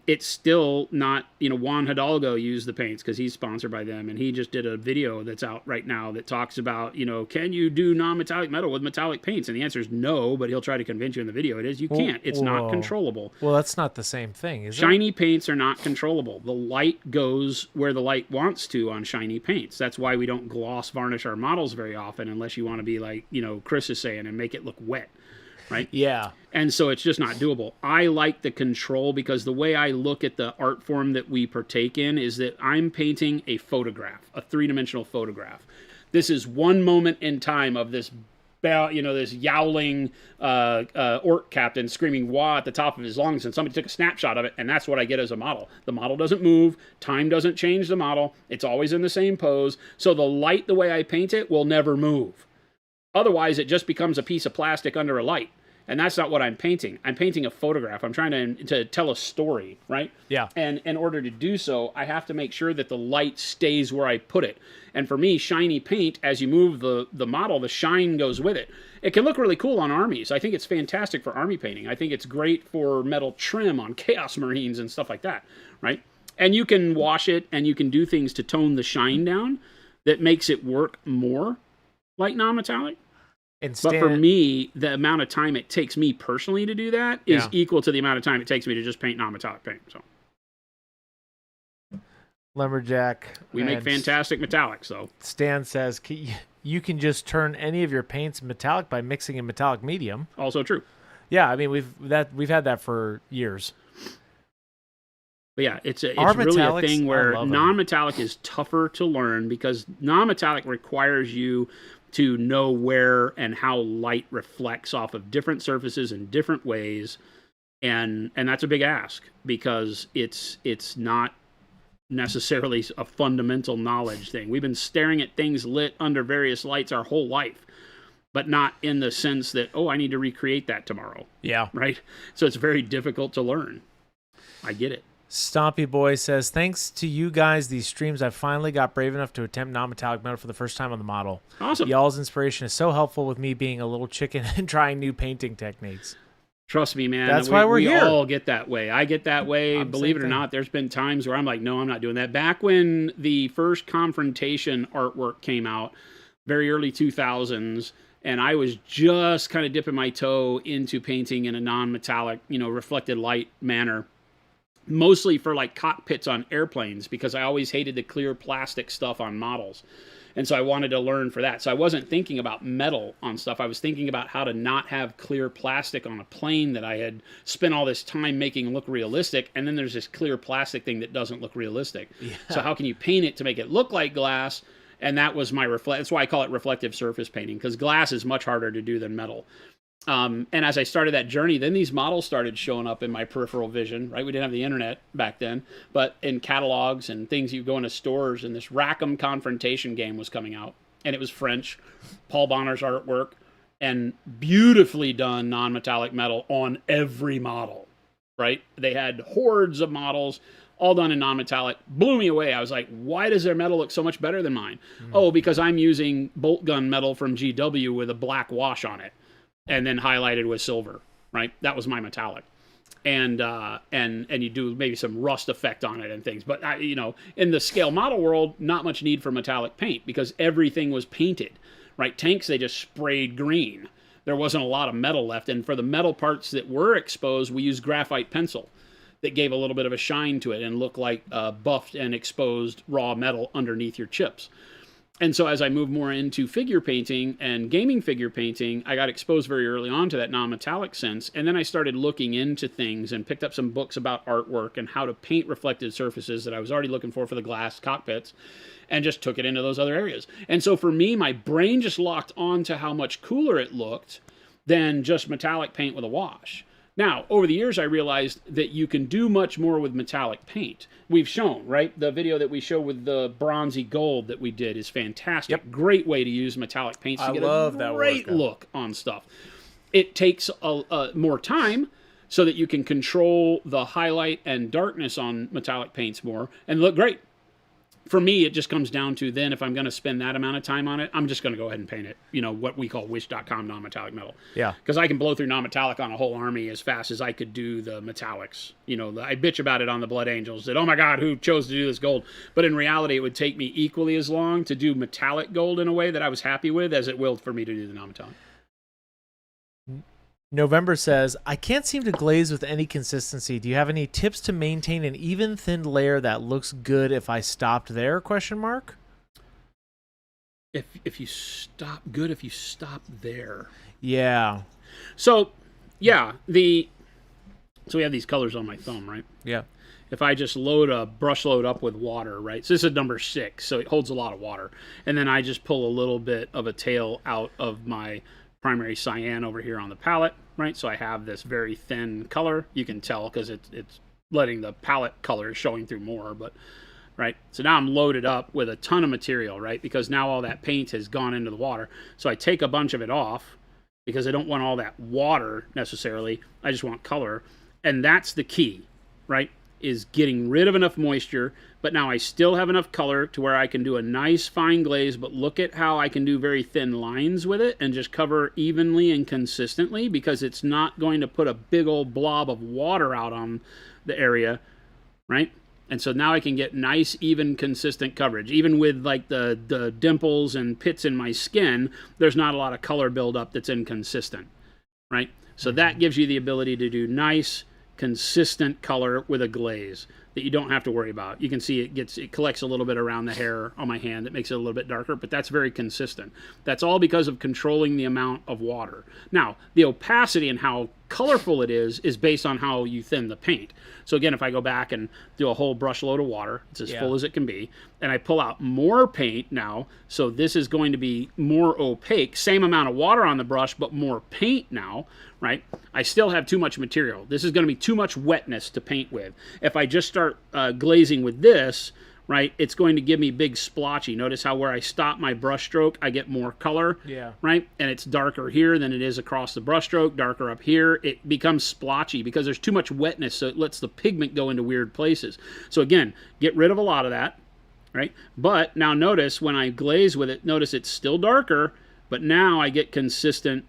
It's still not, Juan Hidalgo used the paints because he's sponsored by them. And he just did a video that's out right now that talks about, can you do non-metallic metal with metallic paints? And the answer is no, but he'll try to convince you in the video it is. You can't. It's not controllable. Well, that's not the same thing, is it? Shiny paints are not controllable. The light goes where the light wants to on shiny paints. That's why we don't gloss varnish our models very often unless you want to be like, Chris is saying, and make it look wet. Right? Yeah. And so it's just not doable. I like the control because the way I look at the art form that we partake in is that I'm painting a photograph, a three-dimensional photograph. This is one moment in time of this, this yowling orc captain screaming wah at the top of his lungs, and somebody took a snapshot of it, and that's what I get as a model. The model doesn't move. Time doesn't change the model. It's always in the same pose. So the light, the way I paint it, will never move. Otherwise, it just becomes a piece of plastic under a light. And that's not what I'm painting. I'm painting a photograph. I'm trying to tell a story, right? Yeah. And in order to do so, I have to make sure that the light stays where I put it. And for me, shiny paint, as you move the model, the shine goes with it. It can look really cool on armies. I think it's fantastic for army painting. I think it's great for metal trim on Chaos Marines and stuff like that, right? And you can wash it and you can do things to tone the shine down that makes it work more. like non-metallic. And But for me, the amount of time it takes me personally to do that is equal to the amount of time it takes me to just paint non-metallic paint. So Lumberjack. We make fantastic metallics, though. Stan says you can just turn any of your paints metallic by mixing in metallic medium. Also true. Yeah, I mean we've had that for years. But yeah, it's really a thing where non-metallic is tougher to learn because non-metallic requires you to know where and how light reflects off of different surfaces in different ways, and that's a big ask because it's not necessarily a fundamental knowledge thing. We've been staring at things lit under various lights our whole life, but not in the sense that, oh, I need to recreate that tomorrow. Yeah. Right? So it's very difficult to learn. I get it. Stompy Boy says, thanks to you guys, these streams, I finally got brave enough to attempt non-metallic metal for the first time on the model. Awesome. Y'all's inspiration is so helpful with me being a little chicken and trying new painting techniques. Trust me, man. That's why we're here. We all get that way. I get that way. Believe it or not, there's been times where I'm like, no, I'm not doing that. Back when the first Confrontation artwork came out, very early 2000s, and I was just kind of dipping my toe into painting in a non-metallic, reflected light manner. Mostly for like cockpits on airplanes because I always hated the clear plastic stuff on models. And so I wanted to learn for that. So I wasn't thinking about metal on stuff. I was thinking about how to not have clear plastic on a plane that I had spent all this time making look realistic. And then there's this clear plastic thing that doesn't look realistic. Yeah. So how can you paint it to make it look like glass? And that was my that's why I call it reflective surface painting, because glass is much harder to do than metal. And as I started that journey, then these models started showing up in my peripheral vision, right? We didn't have the internet back then, but in catalogs and things, you go into stores, and this Rackham Confrontation game was coming out, and it was French, Paul Bonner's artwork, and beautifully done non-metallic metal on every model, right? They had hordes of models, all done in non-metallic. Blew me away. I was like, why does their metal look so much better than mine? Oh, because I'm using bolt gun metal from GW with a black wash on it, and then highlighted with silver, right? That was my metallic. And you do maybe some rust effect on it and things. But, in the scale model world, not much need for metallic paint because everything was painted, right? Tanks, they just sprayed green. There wasn't a lot of metal left. And for the metal parts that were exposed, we used graphite pencil that gave a little bit of a shine to it and looked like buffed and exposed raw metal underneath your chips. And so as I moved more into figure painting and gaming figure painting, I got exposed very early on to that non-metallic sense. And then I started looking into things and picked up some books about artwork and how to paint reflective surfaces that I was already looking for the glass cockpits, and just took it into those other areas. And so for me, my brain just locked on to how much cooler it looked than just metallic paint with a wash. Now, over the years, I realized that you can do much more with metallic paint. We've shown, right? The video that we show with the bronzy gold that we did is fantastic. Yep. Great way to use metallic paints to get a great look on stuff. It takes more time so that you can control the highlight and darkness on metallic paints more and look great. For me, it just comes down to then if I'm going to spend that amount of time on it, I'm just going to go ahead and paint it. What we call wish.com non-metallic metal. Yeah. Because I can blow through non-metallic on a whole army as fast as I could do the metallics. I bitch about it on the Blood Angels that, oh my God, who chose to do this gold? But in reality, it would take me equally as long to do metallic gold in a way that I was happy with as it will for me to do the non-metallic. November says, I can't seem to glaze with any consistency. Do you have any tips to maintain an even thin layer that looks good if I stopped there? Question mark. If you stop there. Yeah. So, yeah, so we have these colors on my thumb, right? Yeah. If I just load a brush load up with water, right? So this is number 6, so it holds a lot of water. And then I just pull a little bit of a tail out of my primary cyan over here on the palette, right? So I have this very thin color. You can tell because it's letting the palette color showing through more, but right. So now I'm loaded up with a ton of material, right? Because now all that paint has gone into the water. So I take a bunch of it off because I don't want all that water necessarily. I just want color. And that's the key, right? Is getting rid of enough moisture, but now I still have enough color to where I can do a nice fine glaze, but look at how I can do very thin lines with it and just cover evenly and consistently because it's not going to put a big old blob of water out on the area, right? And so now I can get nice, even, consistent coverage. Even with like the dimples and pits in my skin, there's not a lot of color buildup that's inconsistent, right? So that gives you the ability to do nice, consistent color with a glaze that you don't have to worry about. You can see it collects a little bit around the hair on my hand. That makes it a little bit darker, but that's very consistent. That's all because of controlling the amount of water. Now, the opacity and how colorful it is based on how you thin the paint. So again, if I go back and do a whole brush load of water, it's as full as it can be, and I pull out more paint now, so this is going to be more opaque, same amount of water on the brush, but more paint now, right? I still have too much material. This is going to be too much wetness to paint with. If I just start glazing with this, right, it's going to give me big splotchy. Notice how where I stop my brush stroke, I get more color, right? And it's darker here than it is across the brush stroke, darker up here. It becomes splotchy because there's too much wetness, so it lets the pigment go into weird places. So again, get rid of a lot of that, right? But now notice when I glaze with it, notice it's still darker, but now I get consistent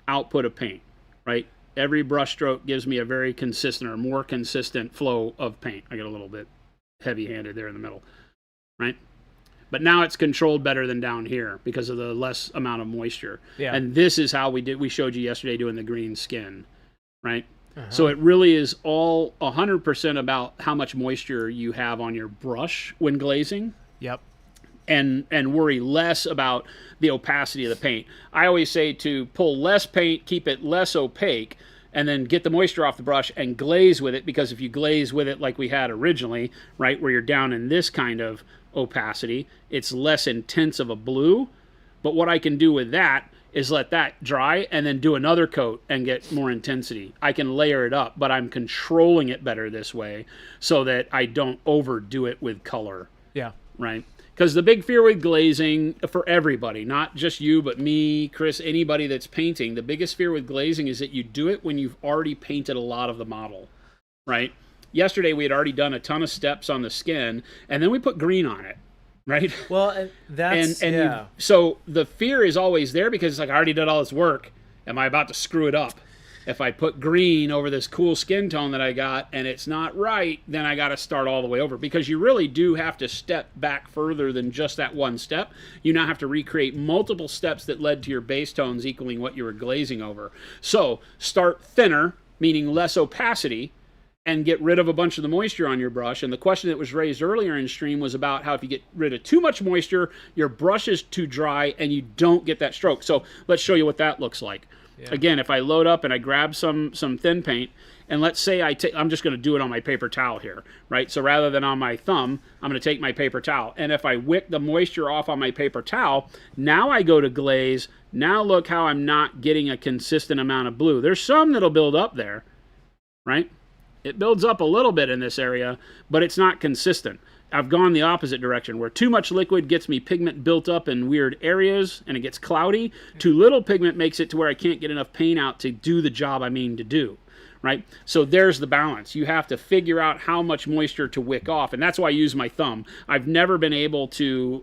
output of paint, right? Every brush stroke gives me a very consistent or more consistent flow of paint. I get a little bit heavy-handed there in the middle, right? But now it's controlled better than down here because of the less amount of moisture. And this is how we showed you yesterday doing the green skin, right? So it really is all 100% about how much moisture you have on your brush when glazing. And worry less about the opacity of the paint. I always say to pull less paint, keep it less opaque, and then get the moisture off the brush and glaze with it, because if you glaze with it like we had originally, right, where you're down in this kind of opacity, it's less intense of a blue. But what I can do with that is let that dry and then do another coat and get more intensity. I can layer it up, but I'm controlling it better this way so that I don't overdo it with color. Right? Because the big fear with glazing, for everybody, not just you, but me, Chris, anybody that's painting, the biggest fear with glazing is that you do it when you've already painted a lot of the model, right? Yesterday, we had already done a ton of steps on the skin, and then we put green on it, right? Well, that's, so the fear is always there because it's like, I already did all this work. Am I about to screw it up? If I put green over this cool skin tone that I got and it's not right, then I got to start all the way over, because you really do have to step back further than just that one step. You now have to recreate multiple steps that led to your base tones equaling what you were glazing over. So start thinner, meaning less opacity, and get rid of a bunch of the moisture on your brush. And the question that was raised earlier in stream was about how if you get rid of too much moisture, your brush is too dry and you don't get that stroke. So let's show you what that looks like. Again, if I load up and I grab some thin paint, and let's say I'm just going to do it on my paper towel here, right? So rather than on my thumb, I'm going to take my paper towel. And if I wick the moisture off on my paper towel, now I go to glaze. Now look how I'm not getting a consistent amount of blue. There's some that'll build up there, right? It builds up a little bit in this area, but it's not consistent. I've gone the opposite direction, where too much liquid gets me pigment built up in weird areas and it gets cloudy. Too little pigment makes it to where I can't get enough paint out to do the job I mean to do, right? So there's the balance. You have to figure out how much moisture to wick off, and that's why I use my thumb. I've never been able to,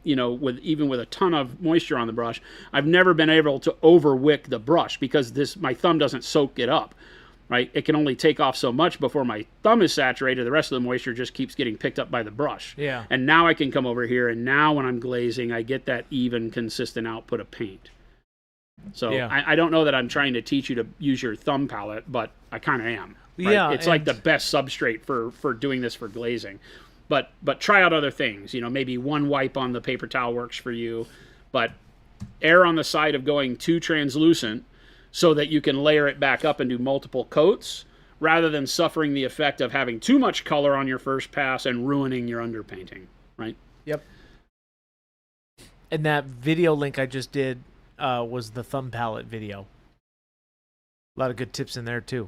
even with a ton of moisture on the brush, I've never been able to over wick the brush because my thumb doesn't soak it up. Right? It can only take off so much before my thumb is saturated. The rest of the moisture just keeps getting picked up by the brush. And now I can come over here, and now when I'm glazing, I get that even, consistent output of paint. So I don't know that I'm trying to teach you to use your thumb palette, but I kind of am. Right? It's like the best substrate for doing this for glazing. But try out other things. Maybe one wipe on the paper towel works for you, but err on the side of going too translucent, so that you can layer it back up and do multiple coats, rather than suffering the effect of having too much color on your first pass and ruining your underpainting, right? And that video link I just did was the thumb palette video. A lot of good tips in there, too.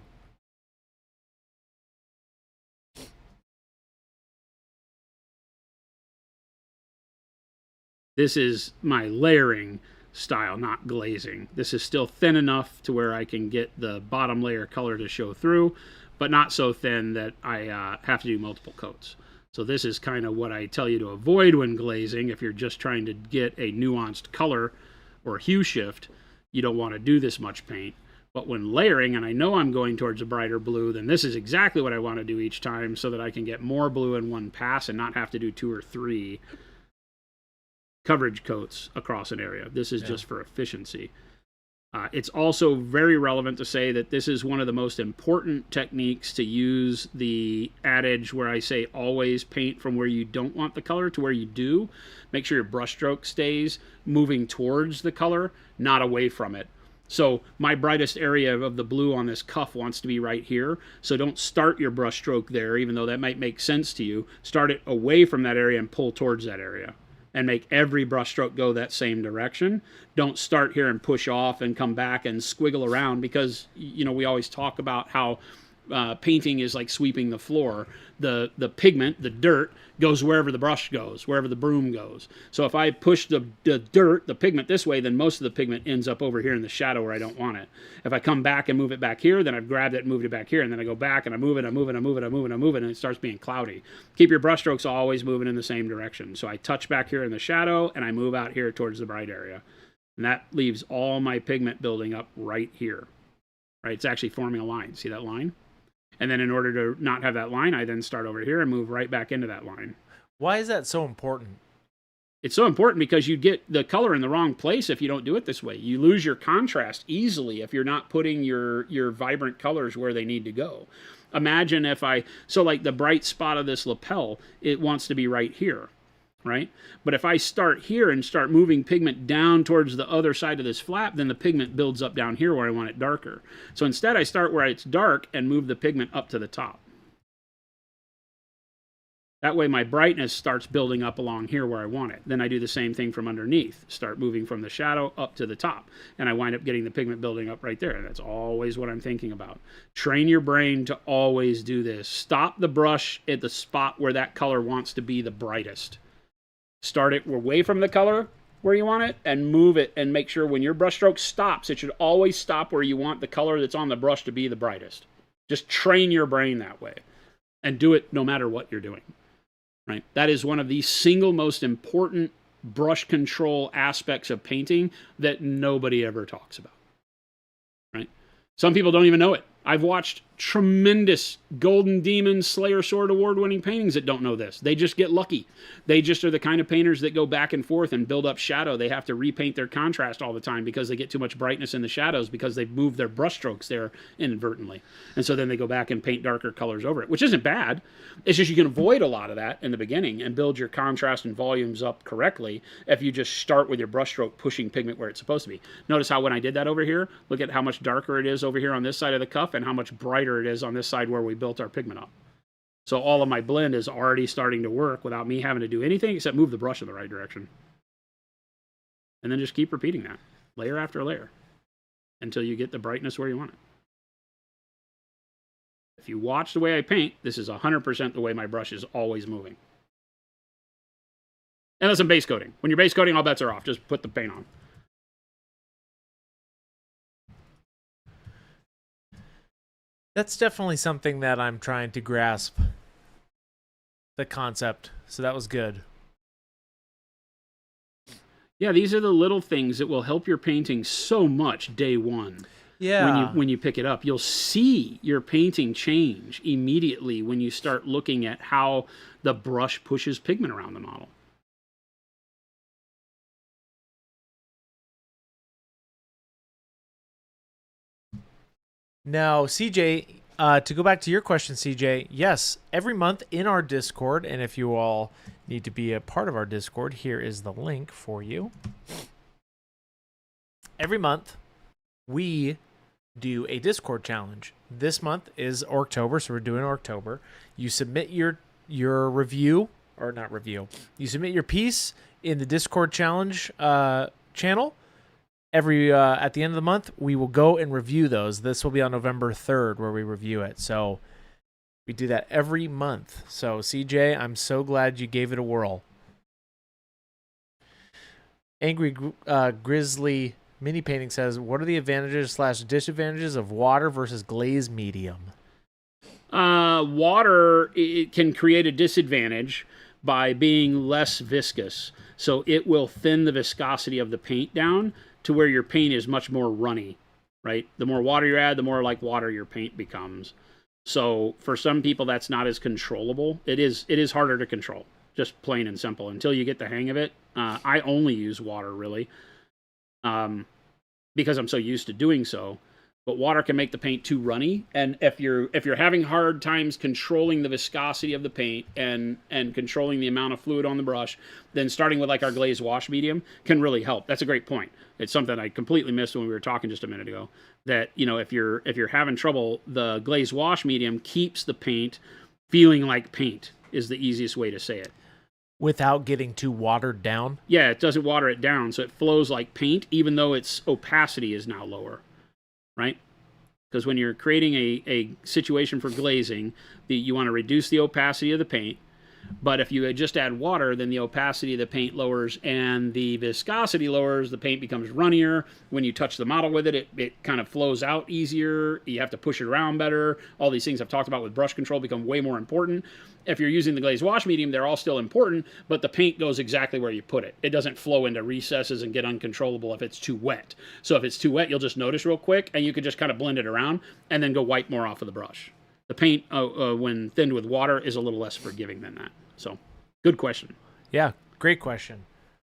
This is my layering style, not glazing. This is still thin enough to where I can get the bottom layer color to show through, but not so thin that I have to do multiple coats. So this is kind of what I tell you to avoid when glazing. If you're just trying to get a nuanced color or hue shift, you don't want to do this much paint. But when layering, and I know I'm going towards a brighter blue, then this is exactly what I want to do each time so that I can get more blue in one pass and not have to do 2 or 3 coverage coats across an area. This is just for efficiency. It's also very relevant to say that this is one of the most important techniques to use the adage where I say always paint from where you don't want the color to where you do. Make sure your brush stroke stays moving towards the color, not away from it. So my brightest area of the blue on this cuff wants to be right here. So don't start your brush stroke there, even though that might make sense to you. Start it away from that area and pull towards that area. And make every brush stroke go that same direction. Don't start here and push off and come back and squiggle around, because, you know, we always talk about how painting is like sweeping the floor. The pigment, the dirt, goes wherever the brush goes, wherever the broom goes. So if I push the dirt, the pigment this way, then most of the pigment ends up over here in the shadow where I don't want it. If I come back and move it back here, then I've grabbed it and moved it back here, and then I go back and I move it, I move it, I move it, I move it, I move it, and it starts being cloudy. Keep your brush strokes always moving in the same direction. So I touch back here in the shadow, and I move out here towards the bright area. And that leaves all my pigment building up right here. Right? It's actually forming a line. See that line? And then in order to not have that line, I then start over here and move right back into that line. Why is that so important? It's so important because you get the color in the wrong place if you don't do it this way. You lose your contrast easily if you're not putting your vibrant colors where they need to go. Imagine if so like the bright spot of this lapel, it wants to be right here, right? But if I start here and start moving pigment down towards the other side of this flap, then the pigment builds up down here where I want it darker. So instead I start where it's dark and move the pigment up to the top. That way my brightness starts building up along here where I want it. Then I do the same thing from underneath. Start moving from the shadow up to the top. And I wind up getting the pigment building up right there. And that's always what I'm thinking about. Train your brain to always do this. Stop the brush at the spot where that color wants to be the brightest. Start it away from the color where you want it and move it, and make sure when your brush stroke stops, it should always stop where you want the color that's on the brush to be the brightest. Just train your brain that way and do it no matter what you're doing. Right? That is one of the single most important brush control aspects of painting that nobody ever talks about. Right? Some people don't even know it. I've watched tremendous Golden Demon Slayer Sword award-winning paintings that don't know this. They just get lucky. They just are the kind of painters that go back and forth and build up shadow. They have to repaint their contrast all the time because they get too much brightness in the shadows because they've moved their brush strokes there inadvertently. And so then they go back and paint darker colors over it, which isn't bad. It's just you can avoid a lot of that in the beginning and build your contrast and volumes up correctly if you just start with your brush stroke pushing pigment where it's supposed to be. Notice how when I did that over here, look at how much darker it is over here on this side of the cuff and how much brighter it is on this side where we built our pigment up. So all of my blend is already starting to work without me having to do anything except move the brush in the right direction. And then just keep repeating that, layer after layer, until you get the brightness where you want it. If you watch the way I paint, this is 100% the way my brush is always moving. Unless I'm base coating. When you're base coating, all bets are off. Just put the paint on. That's definitely something that I'm trying to grasp, the concept. So that was good. Yeah, these are the little things that will help your painting so much day one. Yeah. When you pick it up, you'll see your painting change immediately when you start looking at how the brush pushes pigment around the model. Now, CJ, to go back to your question, CJ, yes, every month in our Discord, and if you all need to be a part of our Discord, here is the link for you. Every month, we do a Discord challenge. This month is Orktober, so we're doing Orktober. You submit your review, or not review, you submit your piece in the Discord challenge channel. Every at the end of the month, we will go and review those. This will be on November 3rd where we review it. So we do that every month. So CJ, I'm so glad you gave it a whirl. Angry Grizzly Mini Painting says, what are the advantages/disadvantages of water versus glaze medium? Water, it can create a disadvantage by being less viscous. So it will thin the viscosity of the paint down to where your paint is much more runny, right? The more water you add, the more like water your paint becomes. So for some people, that's not as controllable. It is harder to control, just plain and simple, until you get the hang of it. I only use water, really, because I'm so used to doing so. But water can make the paint too runny, and if you're having hard times controlling the viscosity of the paint and controlling the amount of fluid on the brush, then starting with like our glazed wash medium can really help. That's a great point. It's something I completely missed when we were talking just a minute ago. That, you know, if you're having trouble, the glazed wash medium keeps the paint feeling like paint is the easiest way to say it. Without getting too watered down? Yeah, it doesn't water it down, so it flows like paint, even though its opacity is now lower. Right? Because when you're creating a situation for glazing, you want to reduce the opacity of the paint. But if you just add water, then the opacity of the paint lowers and the viscosity lowers. The paint becomes runnier. When you touch the model with it, it kind of flows out easier. You have to push it around better. All these things I've talked about with brush control become way more important. If you're using the glazed wash medium, they're all still important, but the paint goes exactly where you put it. It doesn't flow into recesses and get uncontrollable if it's too wet. So if it's too wet, you'll just notice real quick, and you can just kind of blend it around and then go wipe more off of the brush. The paint, when thinned with water, is a little less forgiving than that. So, good question. Yeah, great question.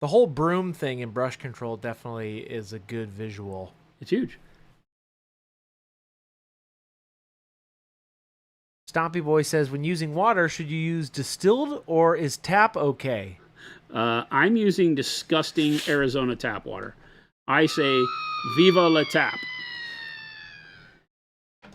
The whole broom thing in brush control definitely is a good visual. It's huge. Stompy Boy says, when using water, should you use distilled or is tap okay? I'm using disgusting Arizona tap water. I say, viva la tap.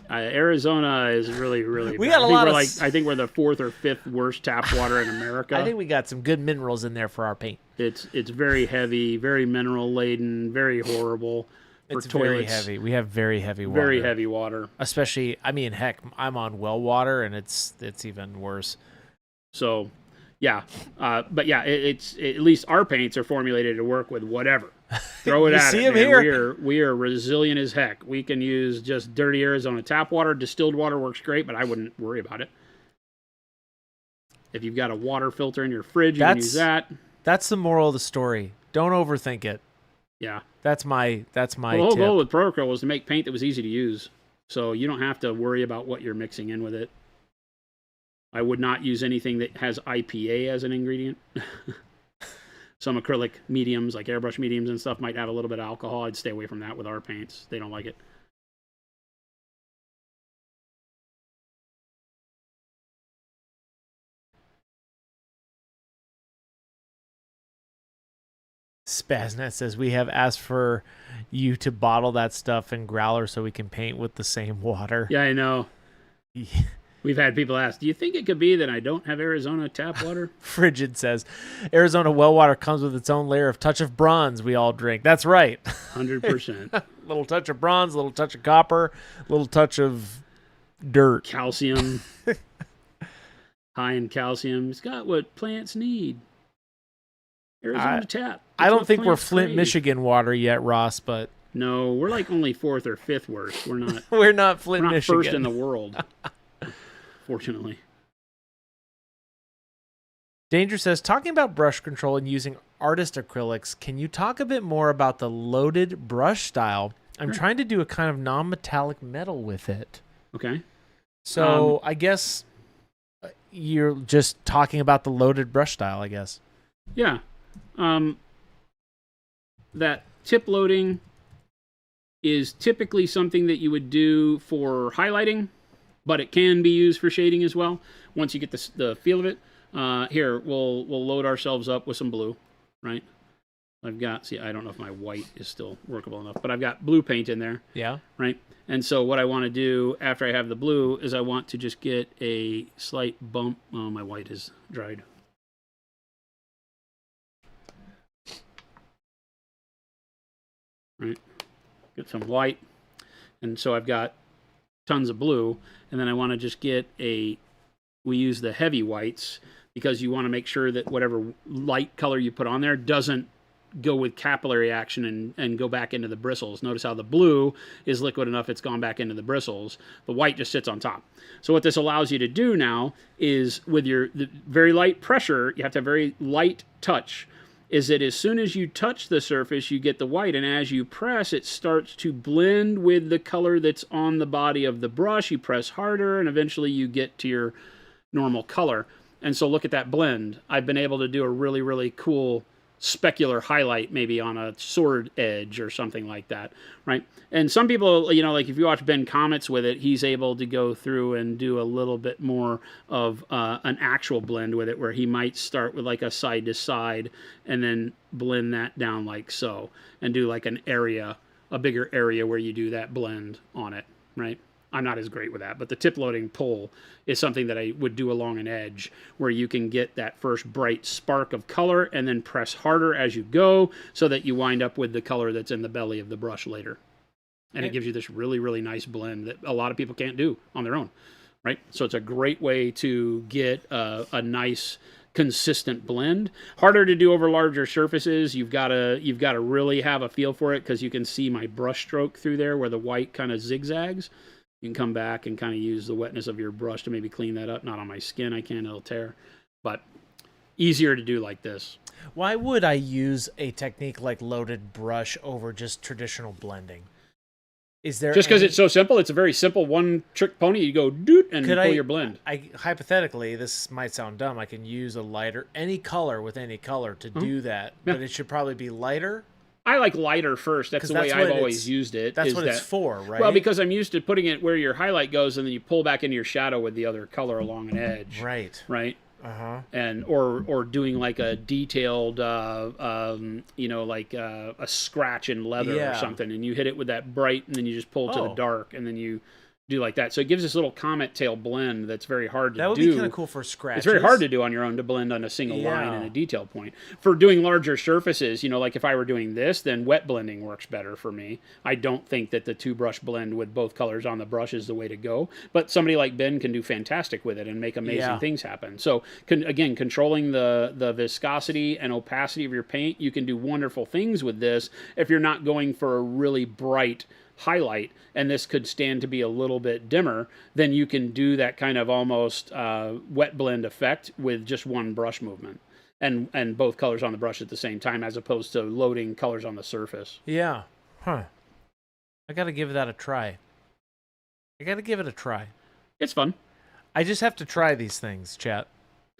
Arizona is really, really we bad. got a lot of... I think we're the 4th or 5th worst tap water in America. I think we got some good minerals in there for our paint. It's very heavy, very mineral laden, very horrible for it's toilets. Very heavy. We have very heavy water. Very heavy water. Especially, I mean, heck, I'm on well water, and it's even worse. So, yeah. But yeah, it's at least our paints are formulated to work with whatever. Throw it at it, man. Here. We are resilient as heck. We can use just dirty Arizona tap water. Distilled water works great, but I wouldn't worry about it. If you've got a water filter in your fridge, you can use that. That's the moral of the story. Don't overthink it. Yeah. That's my The whole tip. goal with ProAcryl was to make paint that was easy to use. So you don't have to worry about what you're mixing in with it. I would not use anything that has IPA as an ingredient. Some acrylic mediums, like airbrush mediums and stuff, might have a little bit of alcohol. I'd stay away from that with our paints. They don't like it. Spaznet says, we have asked for you to bottle that stuff in growler so we can paint with the same water. Yeah, I know. We've had people ask, do you think it could be that I don't have Arizona tap water? Frigid says, Arizona well water comes with its own layer of touch of bronze we all drink. That's right. 100%. Little touch of bronze, little touch of copper, little touch of dirt. Calcium. High in calcium. It's got what plants need. Arizona tap. I don't think we're plants Flint, crave. Michigan water yet, Ross, but... No, we're like only 4th or 5th worst. We're not. we're not Flint, we're not Michigan. first in the world. Fortunately. Danger says, talking about brush control and using artist acrylics, can you talk a bit more about the loaded brush style? I'm trying to do a kind of non-metallic metal with it. Okay. So I guess you're just talking about the loaded brush style, I guess. Yeah. That tip loading is typically something that you would do for highlighting, but it can be used for shading as well once you get the feel of it. Here, we'll load ourselves up with some blue, right? I've got, see, I don't know if my white is still workable enough, but I've got blue paint in there. Yeah. Right? And so what I want to do after I have the blue is I want to just get a slight bump. Oh, my white is dried. Right? Get some white. And so I've got tons of blue. And then I want to just get we use the heavy whites because you want to make sure that whatever light color you put on there doesn't go with capillary action and go back into the bristles. Notice how the blue is liquid enough it's gone back into the bristles. The white just sits on top. So what this allows you to do now is with the very light pressure, you have to have very light touch. is that as soon as you touch the surface, you get the white, and as you press, it starts to blend with the color that's on the body of the brush. You press harder, and eventually you get to your normal color. And so look at that blend. I've been able to do a really, really cool specular highlight maybe on a sword edge or something like that, right? And some people, you know, like if you watch Ben Comets with it, he's able to go through and do a little bit more of an actual blend with it, where he might start with like a side to side and then blend that down like so, and do like an area, a bigger area where you do that blend on it, right? I'm not as great with that, but the tip loading pull is something that I would do along an edge, where you can get that first bright spark of color and then press harder as you go, so that you wind up with the color that's in the belly of the brush later. And it gives you this really, really nice blend that a lot of people can't do on their own, right? So it's a great way to get a nice, consistent blend. Harder to do over larger surfaces. You've got to really have a feel for it, because you can see my brush stroke through there where the white kind of zigzags. You can come back and kind of use the wetness of your brush to maybe clean that up. Not on my skin, I can't, it'll tear. But easier to do like this. Why would I use a technique like loaded brush over just traditional blending? Is there just because it's so simple? It's a very simple one-trick pony. You go doot and pull your blend. Hypothetically, this might sound dumb. I can use a lighter, any color with any color to do that, but it should probably be lighter. I like lighter first. That's the way I've always used it. That's what it's for, right? Well, because I'm used to putting it where your highlight goes, and then you pull back into your shadow with the other color along an edge. Right. Right. And or doing like a detailed, you know, like a scratch in leather or something, and you hit it with that bright, and then you just pull to the dark, and then you do like that. So it gives this little comet tail blend that's very hard to do. That would be kind of cool for scratches. It's very hard to do on your own, to blend on a single line and a detail point. For doing larger surfaces, you know, like if I were doing this, then wet blending works better for me. I don't think that the two brush blend with both colors on the brush is the way to go. But somebody like Ben can do fantastic with it and make amazing things happen. So again, controlling the viscosity and opacity of your paint, you can do wonderful things with this if you're not going for a really bright highlight, and this could stand to be a little bit dimmer, then you can do that kind of almost wet blend effect with just one brush movement, and both colors on the brush at the same time, as opposed to loading colors on the surface. Yeah. Huh. I gotta give that a try. It's fun. I just have to try these things, chat.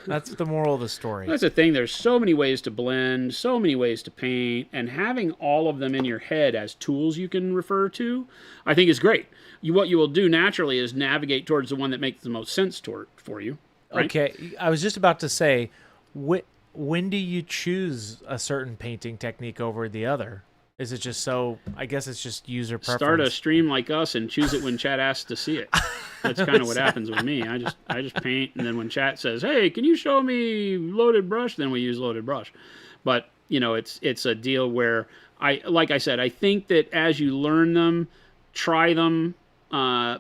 That's the moral of the story. That's the thing. There's so many ways to blend, so many ways to paint, and having all of them in your head as tools you can refer to, I think is great. What you will do naturally is navigate towards the one that makes the most sense for you. Right? Okay, I was just about to say, when do you choose a certain painting technique over the other? Is it just so? I guess it's just user preference. Start a stream like us and choose it when chat asks to see it. That's kind of what happens with me. I just paint, and then when chat says, "Hey, can you show me loaded brush?" then we use loaded brush. But you know, it's a deal where like I said, I think that as you learn them, try them,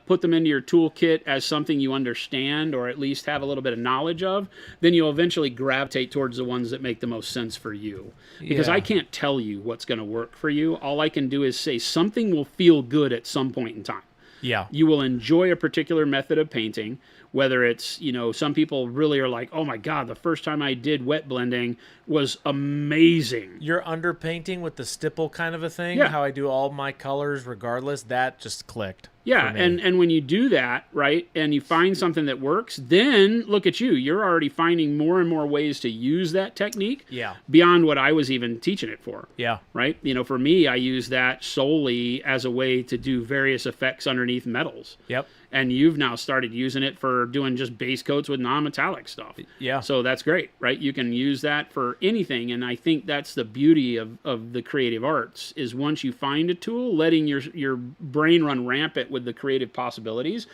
put them into your toolkit as something you understand, or at least have a little bit of knowledge of, then you'll eventually gravitate towards the ones that make the most sense for you. Because I can't tell you what's going to work for you. All I can do is say something will feel good at some point in time. Yeah. You will enjoy a particular method of painting, whether it's, you know, some people really are like, oh my God, the first time I did wet blending was amazing. You're underpainting with the stipple kind of a thing, Yeah. how I do all my colors regardless, that just clicked. Yeah, and when you do that, right, and you find something that works, then look at you. You're already finding more and more ways to use that technique beyond what I was even teaching it for. Yeah. Right? You know, for me, I use that solely as a way to do various effects underneath metals. Yep. And you've now started using it for doing just base coats with non-metallic stuff. Yeah. So that's great, right? You can use that for anything, and I think that's the beauty of the creative arts, is once you find a tool, letting your brain run rampant with the creative possibilities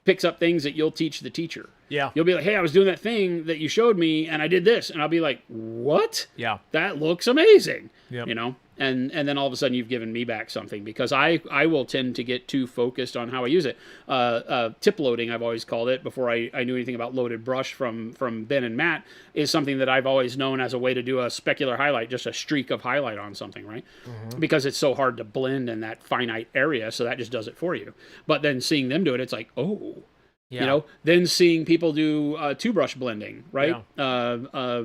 picks up things that you'll teach the teacher. Yeah. You'll be like, hey, I was doing that thing that you showed me, and I did this. And I'll be like, what? Yeah. That looks amazing. Yep. You know? And then all of a sudden you've given me back something, because I will tend to get too focused on how I use it. Tip loading, I've always called it, before I knew anything about loaded brush from Ben and Matt, is something that I've always known as a way to do a specular highlight, just a streak of highlight on something, right? Mm-hmm. Because it's so hard to blend in that finite area, so that just does it for you. But then seeing them do it, it's like, oh. Yeah. You know, then seeing people do two brush blending, right? Yeah.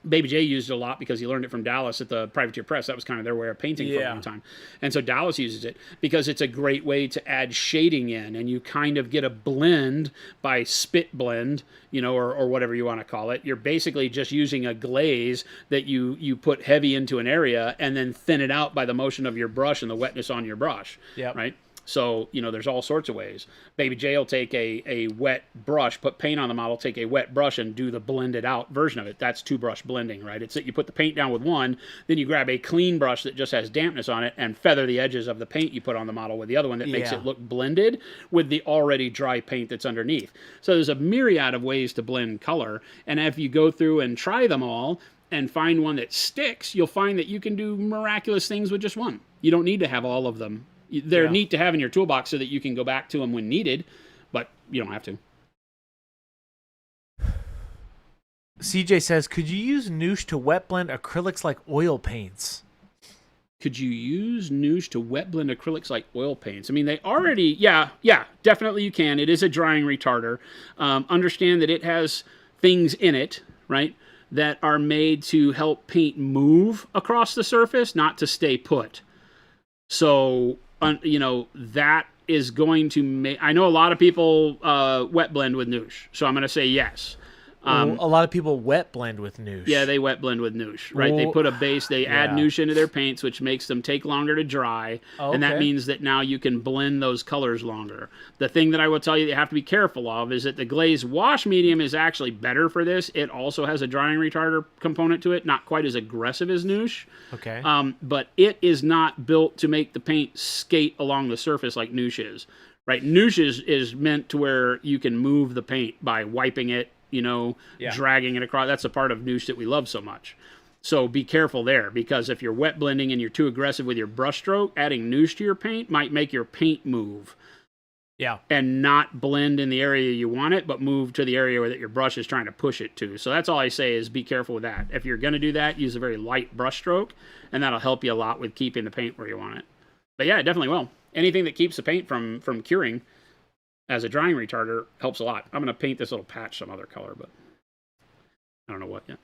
Baby J used it a lot because he learned it from Dallas at the Privateer Press. That was kind of their way of painting for a long time. And so Dallas uses it because it's a great way to add shading in, and you kind of get a blend by spit blend, you know, or whatever you want to call it. You're basically just using a glaze that you put heavy into an area and then thin it out by the motion of your brush and the wetness on your brush, right? So, you know, there's all sorts of ways. Baby J will take a wet brush, put paint on the model, take a wet brush and do the blended out version of it. That's two brush blending, right? It's that you put the paint down with one, then you grab a clean brush that just has dampness on it and feather the edges of the paint you put on the model with the other one that makes it look blended with the already dry paint that's underneath. So there's a myriad of ways to blend color. And if you go through and try them all and find one that sticks, you'll find that you can do miraculous things with just one. You don't need to have all of them. They're neat to have in your toolbox so that you can go back to them when needed, but you don't have to. CJ says, could you use Noosh to wet blend acrylics like oil paints? Could you use Noosh to wet blend acrylics like oil paints? I mean, they already, yeah, definitely you can. It is a drying retarder. Understand that it has things in it, right, that are made to help paint move across the surface, not to stay put. So, you know, that is going to make... I know a lot of people wet blend with Noosh, so I'm going to say yes. A lot of people wet blend with Noosh. Yeah, they wet blend with Noosh, right? They put a base, they add Noosh into their paints, which makes them take longer to dry, and that means that now you can blend those colors longer. The thing that I will tell you have to be careful of is that the glaze wash medium is actually better for this. It also has a drying retarder component to it, not quite as aggressive as Noosh. Okay. But it is not built to make the paint skate along the surface like Noosh is, right? Noosh is meant to where you can move the paint by wiping it, you know, dragging it across. That's a part of Noosh that we love so much. So be careful there, because if you're wet blending and you're too aggressive with your brush stroke, adding Noosh to your paint might make your paint move. Yeah. And not blend in the area you want it, but move to the area that your brush is trying to push it to. So that's all I say is be careful with that. If you're going to do that, use a very light brush stroke, and that'll help you a lot with keeping the paint where you want it. But yeah, it definitely will. Anything that keeps the paint from curing as a drying retarder helps a lot. I'm going to paint this little patch some other color, but I don't know what yet.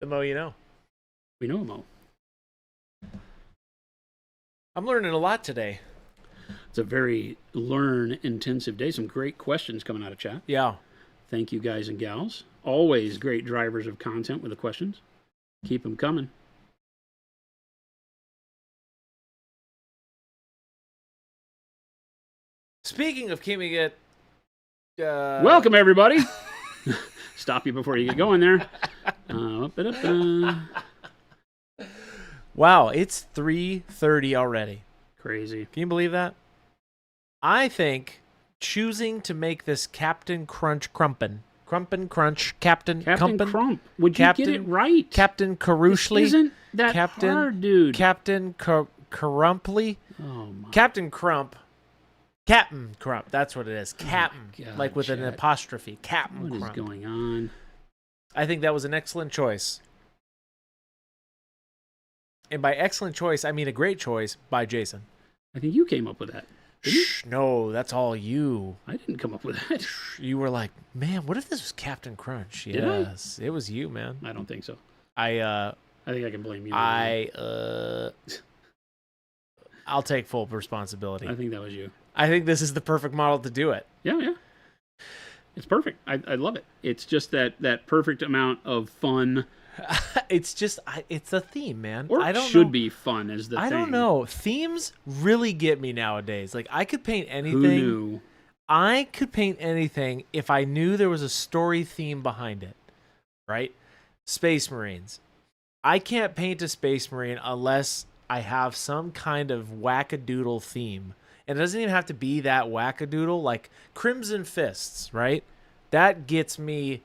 The mo you know. We know Mo. I'm learning a lot today. It's a very learn-intensive day. Some great questions coming out of chat. Yeah. Thank you, guys and gals. Always great drivers of content with the questions. Keep them coming. Speaking of keeping it... Welcome, everybody. Stop you before you get going there. Wow, it's 3:30 already. Crazy. Can you believe that? I think choosing to make this Captain Crunch Captain Crump. Would you get it right? Captain Carushly. Isn't that hard, dude? Captain Crumply. Oh my. Captain Crump. That's what it is. Captain, God, like with an apostrophe. Captain Crump. What is going on? I think that was an excellent choice. And by excellent choice, I mean a great choice by Jason. I think you came up with that. Shh, no, that's all you. I didn't come up with that. You were like, man, what if this was Captain Crunch? Yes, it was you, man. I don't think so. I think I can blame you. I'll take full responsibility. I think that was you. I think this is the perfect model to do it. Yeah. It's perfect. I love it. It's just that perfect amount of fun. It's just, it's a theme, man. Or it should be fun as the thing. I don't know. Themes really get me nowadays. Like, I could paint anything. Who knew? I could paint anything if I knew there was a story theme behind it, right? Space Marines. I can't paint a Space Marine unless I have some kind of wackadoodle theme. And it doesn't even have to be that wackadoodle, like Crimson Fists, right? That gets me...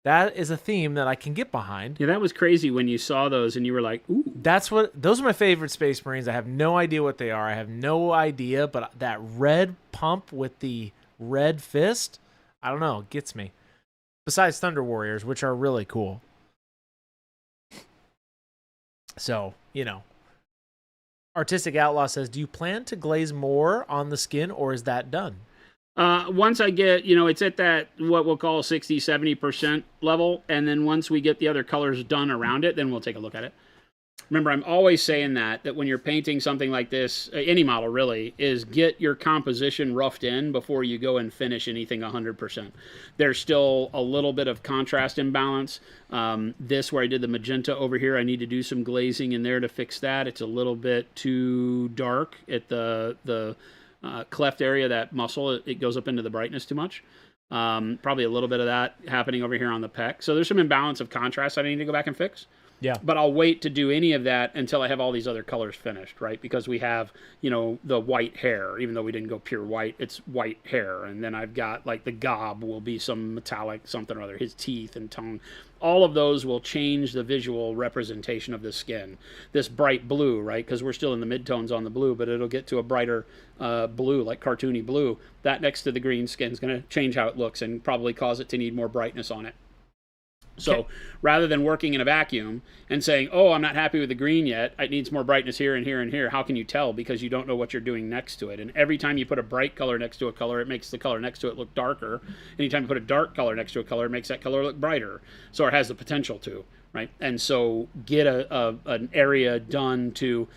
That is a theme that I can get behind. Yeah, that was crazy when you saw those and you were like, ooh. Those are my favorite Space Marines. I have no idea what they are. I have no idea, but that red pump with the red fist, I don't know, it gets me. Besides Thunder Warriors, which are really cool. So, you know. Artistic Outlaw says, do you plan to glaze more on the skin or is that done? Once I get, it's at that, what we'll call 60, 70% level. And then once we get the other colors done around it, then we'll take a look at it. Remember, I'm always saying that when you're painting something like this, any model really, is get your composition roughed in before you go and finish anything 100%. There's still a little bit of contrast imbalance. This, where I did the magenta over here, I need to do some glazing in there to fix that. It's a little bit too dark at the cleft area, that muscle. It goes up into the brightness too much. Probably a little bit of that happening over here on the pec. So there's some imbalance of contrast I need to go back and fix. Yeah. But I'll wait to do any of that until I have all these other colors finished, right? Because we have, the white hair, even though we didn't go pure white, it's white hair. And then I've got, like, the gob will be some metallic something or other, his teeth and tongue. All of those will change the visual representation of the skin. This bright blue, right? Because we're still in the midtones on the blue, but it'll get to a brighter blue, like cartoony blue. That next to the green skin is going to change how it looks and probably cause it to need more brightness on it. So rather than working in a vacuum and saying, oh, I'm not happy with the green yet, it needs more brightness here and here and here, how can you tell? Because you don't know what you're doing next to it. And every time you put a bright color next to a color, it makes the color next to it look darker. Anytime you put a dark color next to a color, it makes that color look brighter. So it has the potential to, right? And so get an area done to,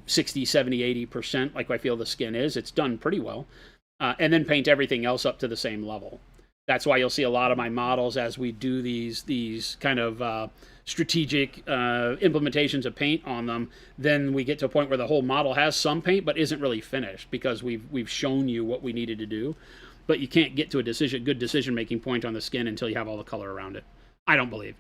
60, 70, 80%, like I feel the skin is. It's done pretty well. And then paint everything else up to the same level. That's why you'll see a lot of my models as we do these kind of strategic implementations of paint on them. Then we get to a point where the whole model has some paint but isn't really finished because we've shown you what we needed to do. But you can't get to a good decision-making point on the skin until you have all the color around it. I don't believe.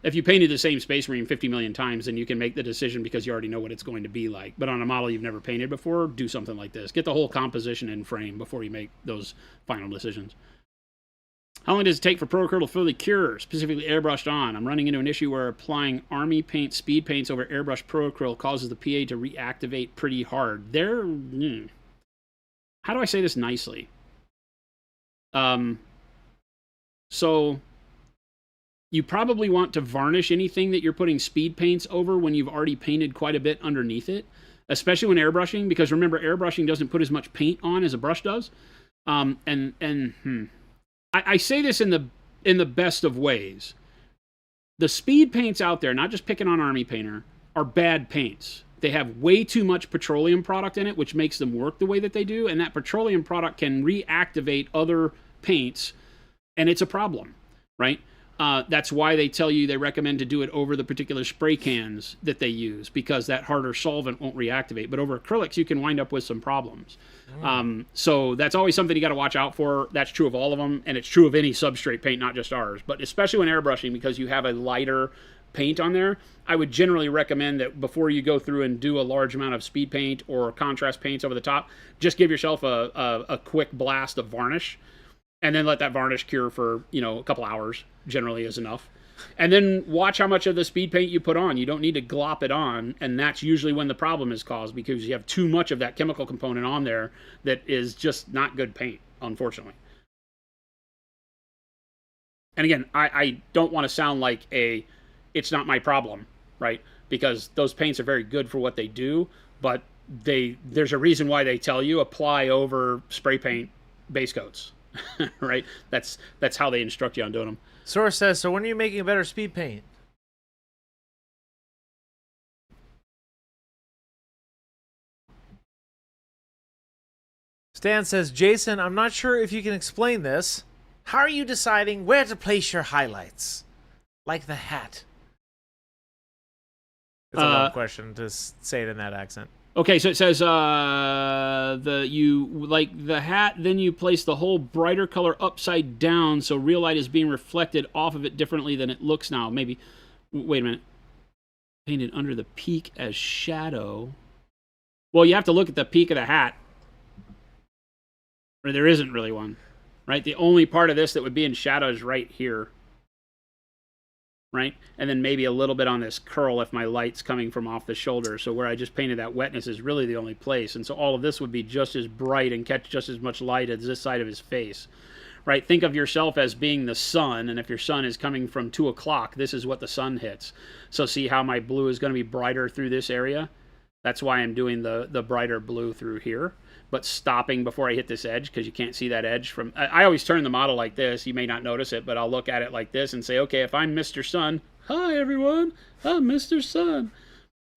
If you painted the same Space Marine 50 million times, then you can make the decision because you already know what it's going to be like. But on a model you've never painted before, do something like this. Get the whole composition in frame before you make those final decisions. How long does it take for Pro Acrylic to fully cure, specifically airbrushed on? I'm running into an issue where applying Army paint speed paints over airbrushed Pro Acrylic causes the PA to reactivate pretty hard. How do I say this nicely? So you probably want to varnish anything that you're putting speed paints over when you've already painted quite a bit underneath it, especially when airbrushing, because remember, airbrushing doesn't put as much paint on as a brush does. I say this in the best of ways. The speed paints out there, not just picking on Army Painter, are bad paints. They have way too much petroleum product in it, which makes them work the way that they do, and that petroleum product can reactivate other paints, and it's a problem, right? That's why they recommend to do it over the particular spray cans that they use, because that harder solvent won't reactivate. But over acrylics, you can wind up with some problems. So that's always something you got to watch out for. That's true of all of them, and it's true of any substrate paint, not just ours. But especially when airbrushing, because you have a lighter paint on there, I would generally recommend that before you go through and do a large amount of speed paint or contrast paints over the top, just give yourself a quick blast of varnish, and then let that varnish cure for, a couple hours, generally is enough. And then watch how much of the speed paint you put on. You don't need to glop it on, and that's usually when the problem is caused, because you have too much of that chemical component on there that is just not good paint, unfortunately. And again, I don't want to sound like it's not my problem, right? Because those paints are very good for what they do, but there's a reason why they tell you apply over spray paint base coats. Right? That's how they instruct you on doing them. Source says, so when are you making a better speed paint? Stan says, Jason, I'm not sure if you can explain this. How are you deciding where to place your highlights? Like the hat. It's a long question to say it in that accent. Okay, so it says you like the hat, then you place the whole brighter color upside down, so real light is being reflected off of it differently than it looks now. Maybe, wait a minute, painted under the peak as shadow. Well, you have to look at the peak of the hat, or there isn't really one, right? The only part of this that would be in shadow is right here. Right? And then maybe a little bit on this curl if my light's coming from off the shoulder. So where I just painted that wetness is really the only place. And so all of this would be just as bright and catch just as much light as this side of his face. Right? Think of yourself as being the sun, and if your sun is coming from 2 o'clock, this is what the sun hits. So see how my blue is going to be brighter through this area? That's why I'm doing the brighter blue through here, but stopping before I hit this edge because you can't see that edge from. I always turn the model like this. You may not notice it, but I'll look at it like this and say, okay, if I'm Mr. Sun, hi everyone, I'm Mr. Sun.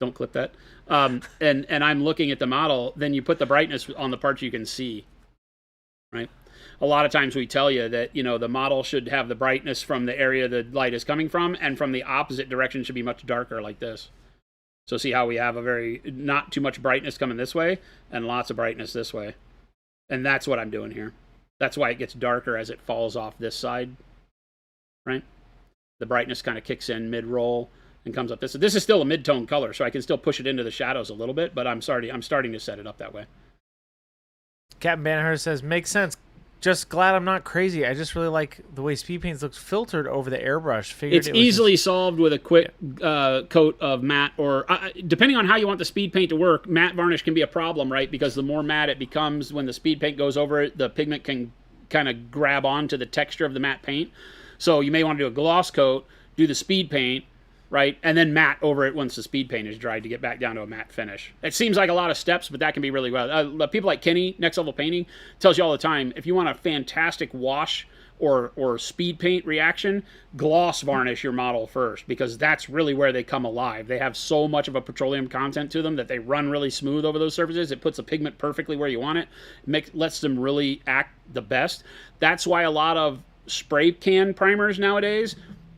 Don't clip that. And I'm looking at the model, then you put the brightness on the parts you can see, right? A lot of times we tell you that, the model should have the brightness from the area the light is coming from, and from the opposite direction should be much darker like this. So see how we have not too much brightness coming this way and lots of brightness this way. And that's what I'm doing here. That's why it gets darker as it falls off this side, right? The brightness kind of kicks in mid-roll and comes up. This is still a mid-tone color, so I can still push it into the shadows a little bit, but I'm starting to set it up that way. Captain Banner says, makes sense. Just glad I'm not crazy. I just really like the way speed paints looks filtered over the airbrush. It's easily solved with a quick coat of matte, or depending on how you want the speed paint to work, matte varnish can be a problem, right? Because the more matte it becomes, when the speed paint goes over it, the pigment can kind of grab onto the texture of the matte paint. So you may want to do a gloss coat, do the speed paint, right? And then matte over it once the speed paint is dried to get back down to a matte finish. It seems like a lot of steps, but that can be really well. People like Kenny, Next Level Painting, tells you all the time, if you want a fantastic wash or speed paint reaction, gloss varnish your model first, because that's really where they come alive. They have so much of a petroleum content to them that they run really smooth over those surfaces. It puts the pigment perfectly where you want it. Lets them really act the best. That's why a lot of spray can primers nowadays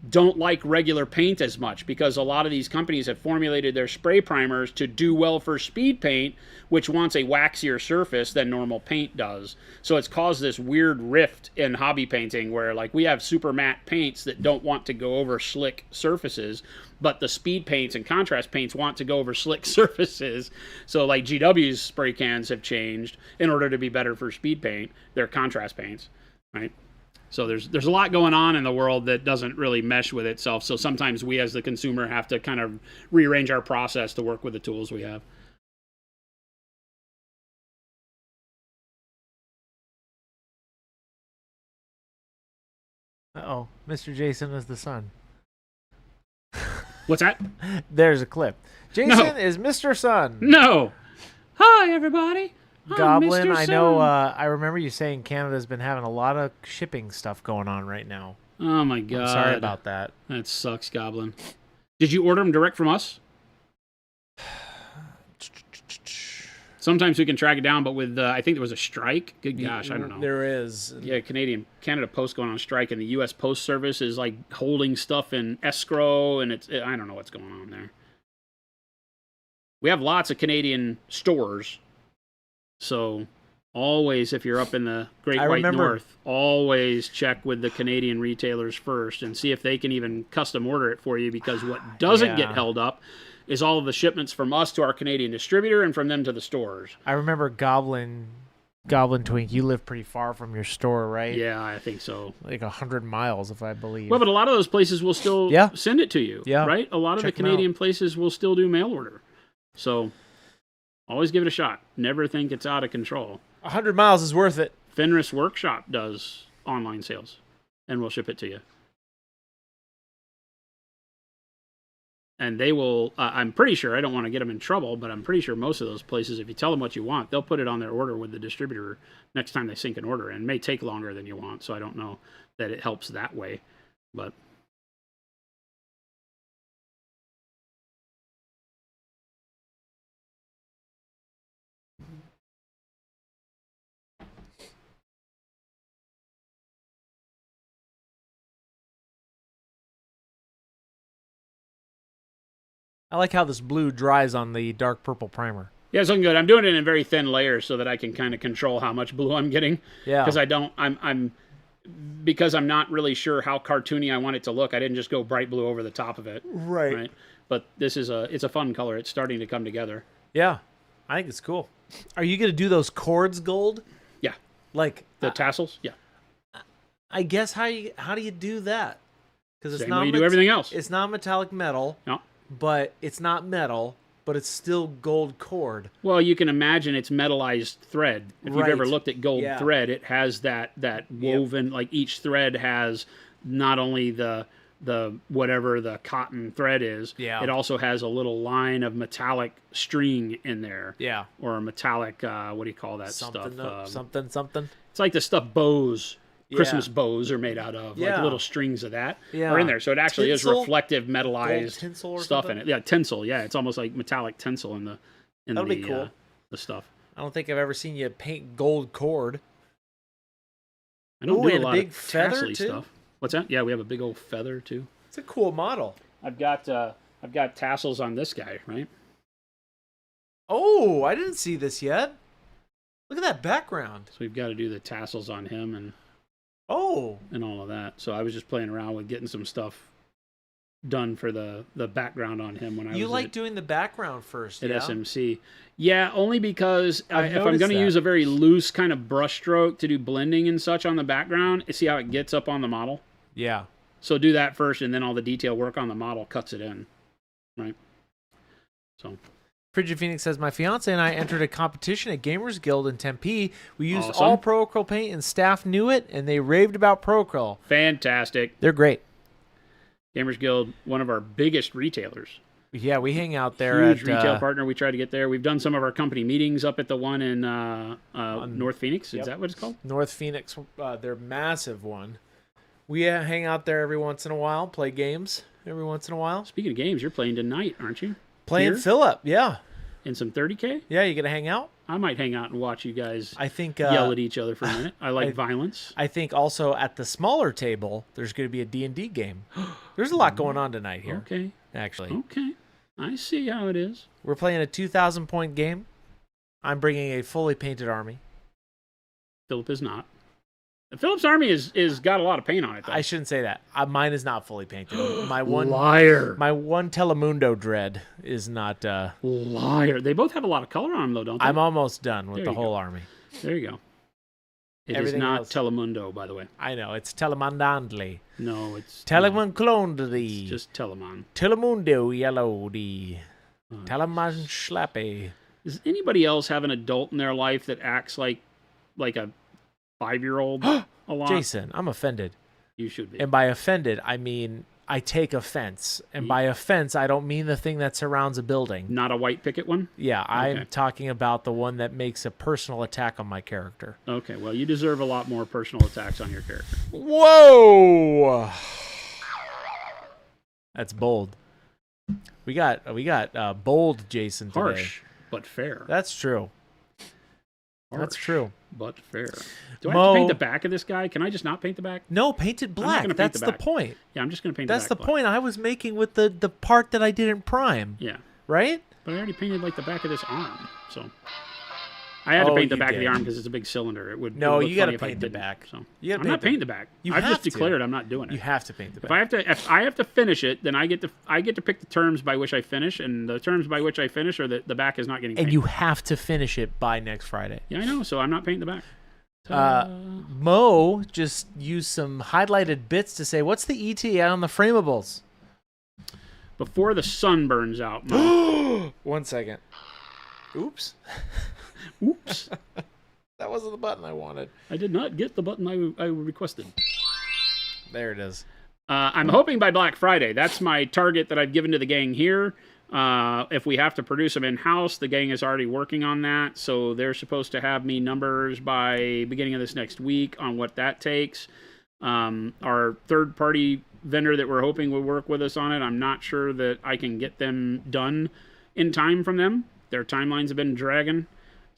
don't like regular paint as much, because a lot of these companies have formulated their spray primers to do well for speed paint, which wants a waxier surface than normal paint does. So it's caused this weird rift in hobby painting where, like, we have super matte paints that don't want to go over slick surfaces, but the speed paints and contrast paints want to go over slick surfaces. So like GW's spray cans have changed in order to be better for speed paint. They're contrast paints, right? So there's a lot going on in the world that doesn't really mesh with itself. So sometimes we as the consumer have to kind of rearrange our process to work with the tools we have. Uh-oh, Mr. Jason is the sun. What's that? There's a clip. Jason is Mr. Sun. No. Hi, everybody. Goblin, I know, I remember you saying Canada's been having a lot of shipping stuff going on right now. Oh, my God. I'm sorry about that. That sucks, Goblin. Did you order them direct from us? Sometimes we can track it down, but with, I think there was a strike. Good gosh, I don't know. There is. Yeah, Canada Post going on strike, and the U.S. Post Service is, like, holding stuff in escrow, and I don't know what's going on there. We have lots of Canadian stores. So always, if you're up in the Great White North, always check with the Canadian retailers first and see if they can even custom order it for you, because what doesn't get held up is all of the shipments from us to our Canadian distributor and from them to the stores. I remember Goblin Twink, you live pretty far from your store, right? Yeah, I think so. Like 100 miles, if I believe. Well, but a lot of those places will still send it to you, right? A lot of the Canadian places will still do mail order. So always give it a shot. Never think it's out of control. 100 miles is worth it. Fenris Workshop does online sales, and we'll ship it to you. And they will, I'm pretty sure, I don't want to get them in trouble, but I'm pretty sure most of those places, if you tell them what you want, they'll put it on their order with the distributor next time they sync an order. And it may take longer than you want, so I don't know that it helps that way. But I like how this blue dries on the dark purple primer. yeah, it's looking good. I'm doing it in very thin layers so that I can kind of control how much blue I'm getting. Yeah. Because because I'm not really sure how cartoony I want it to look. I didn't just go bright blue over the top of it. Right. But it's a fun color. It's starting to come together. Yeah. I think it's cool. Are you going to do those cords gold? Yeah. Like the tassels? Yeah. I guess how do you do that? Because it's not you do everything else. It's not metallic metal. No. But it's not metal, but it's still gold cord. Well, you can imagine it's metallized thread. If you've ever looked at gold thread, it has that woven, like each thread has not only the whatever the cotton thread is. Yeah. It also has a little line of metallic string in there. Yeah. Or a metallic, what do you call that Something. stuff? Something. It's like the stuff bows, Yeah. Christmas bows are made out of. Yeah. Like little strings of that Yeah. are in there. So it actually Tinsel? is reflective, metallized tinsel or stuff something? in it. Yeah, tinsel. Yeah, it's almost like metallic tinsel in the That'll be cool. The stuff. I don't think I've ever seen you paint gold cord. I don't Ooh, do a and a lot big of feather, tassel-y too? stuff. What's that? Yeah, we have a big old feather too. It's a cool model. I've got tassels on this guy, right? Oh, I didn't see this yet. Look at that background. So we've got to do the tassels on him and Oh, all of that. So I was just playing around with getting some stuff done for the background on him when I you was like doing the background first, at yeah? SMC. Yeah, only because if I'm noticed going to that. use a very loose kind of brush stroke to do blending and such on the background, see how it gets up on the model? Yeah. So do that first, and then all the detail work on the model cuts it in, right? So Frigid Phoenix says, my fiance and I entered a competition at Gamers Guild in Tempe. We used Awesome. all Pro Acryl paint, and staff knew it, and they raved about Pro Acryl. fantastic. They're great. Gamers Guild, one of our biggest retailers. Yeah, we hang out there Huge at retail partner. We try to get there. We've done some of our company meetings up at the one in North Phoenix. Yep. Is that what it's called? North Phoenix, their massive one. We hang out there every once in a while, play games every once in a while. Speaking of games, you're playing tonight, aren't you? Playing Here? Philip, yeah. In some 30K? Yeah, you gonna hang out? I might hang out and watch you guys I think yell at each other for a minute. I like I- violence. I think also at the smaller table, there's going to be a D&D game. There's a lot going on tonight here, Okay. actually. Okay. I see how it is. We're playing a 2,000-point game. I'm bringing a fully painted army. Philip is not. Philip's army is got a lot of paint on it, though. I shouldn't say that. Mine is not fully painted. My one Liar. Telemundo dread is not. Liar. They both have a lot of color on them, though, don't they? I'm almost done with There the you whole go. army. There you go. It is Everything not else- Telemundo, by the way. I know it's Telemandandli. No, it's Telemandclondli. It's just Telemon. Telemundo yellowdi. Uh, Telemanschlappy. Does anybody else have an adult in their life that acts like a 5-year-old a lot? Jason, I'm offended. You should be. And by offended, I mean I take offense. And by offense, I don't mean the thing that surrounds a building. Not a white picket one? Yeah, I'm Okay. talking about the one that makes a personal attack on my character. Okay, well, you deserve a lot more personal attacks on your character. Whoa! That's bold. We got bold Jason today. Harsh, but fair. That's true. Harsh, That's true. but fair. Do I have Mo- to paint the back of this guy? Can I just not paint the back? No, paint it not black. gonna paint That's the the back. point. Yeah, I'm just going to paint That's the the back black. point I was making with the part that I didn't prime, Yeah, right? but I already painted like the back of this arm, so I had to Oh, paint the you back of did. the arm because it's a big cylinder. It would. No, it would look you gotta funny if I paint the didn't, back. So You gotta I'm not paint the- painting the back. You I've have just to. declared I'm not doing it. You have to paint the If back. if I have to finish it, then I get to pick the terms by which I finish, and the terms by which I finish are that the back is not getting And painted. you have to finish it by next Friday. Yeah, I know. So I'm not painting the back. Mo just used some highlighted bits to say, what's the ETA on the framables? Before the sun burns out. Mo. 1 second. Oops. Oops! That wasn't the button I wanted. I did not get the button I requested. There it is. I'm hoping by Black Friday. That's my target that I've given to the gang here. If we have to produce them in-house, the gang is already working on that. So they're supposed to have me numbers by beginning of this next week on what that takes. Our third-party vendor that we're hoping will work with us on it, I'm not sure that I can get them done in time from them. Their timelines have been dragging.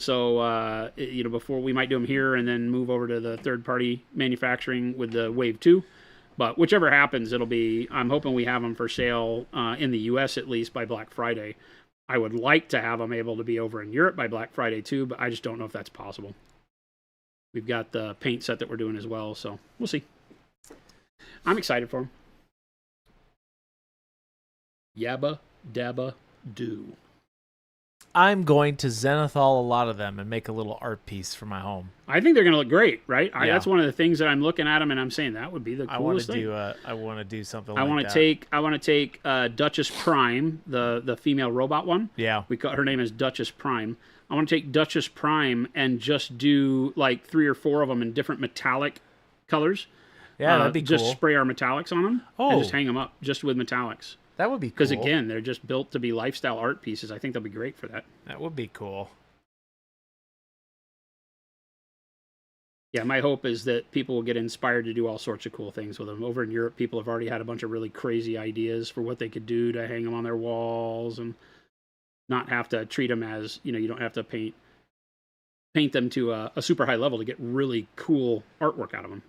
So, before we might do them here and then move over to the third-party manufacturing with the Wave 2. But whichever happens, I'm hoping we have them for sale in the U.S. at least by Black Friday. I would like to have them able to be over in Europe by Black Friday too, but I just don't know if that's possible. We've got the paint set that we're doing as well, so we'll see. I'm excited for them. Yabba dabba do. I'm going to zenithal a lot of them and make a little art piece for my home. I think they're going to look great, right? Yeah. That's one of the things that I'm looking at them and I'm saying that would be the coolest thing. I want to do something I like want that. to take Duchess Prime, the female robot one. Yeah. Her name is Duchess Prime. I want to take Duchess Prime and just do like 3 or 4 of them in different metallic colors. Yeah, that'd be just cool. spray our metallics on them and just hang them up just with metallics. That would be cool. Because again, they're just built to be lifestyle art pieces. I think they'll be great for that. That would be cool. Yeah, my hope is that people will get inspired to do all sorts of cool things with them. Over in Europe, people have already had a bunch of really crazy ideas for what they could do to hang them on their walls and not have to treat them as, you don't have to paint them to a super high level to get really cool artwork out of them.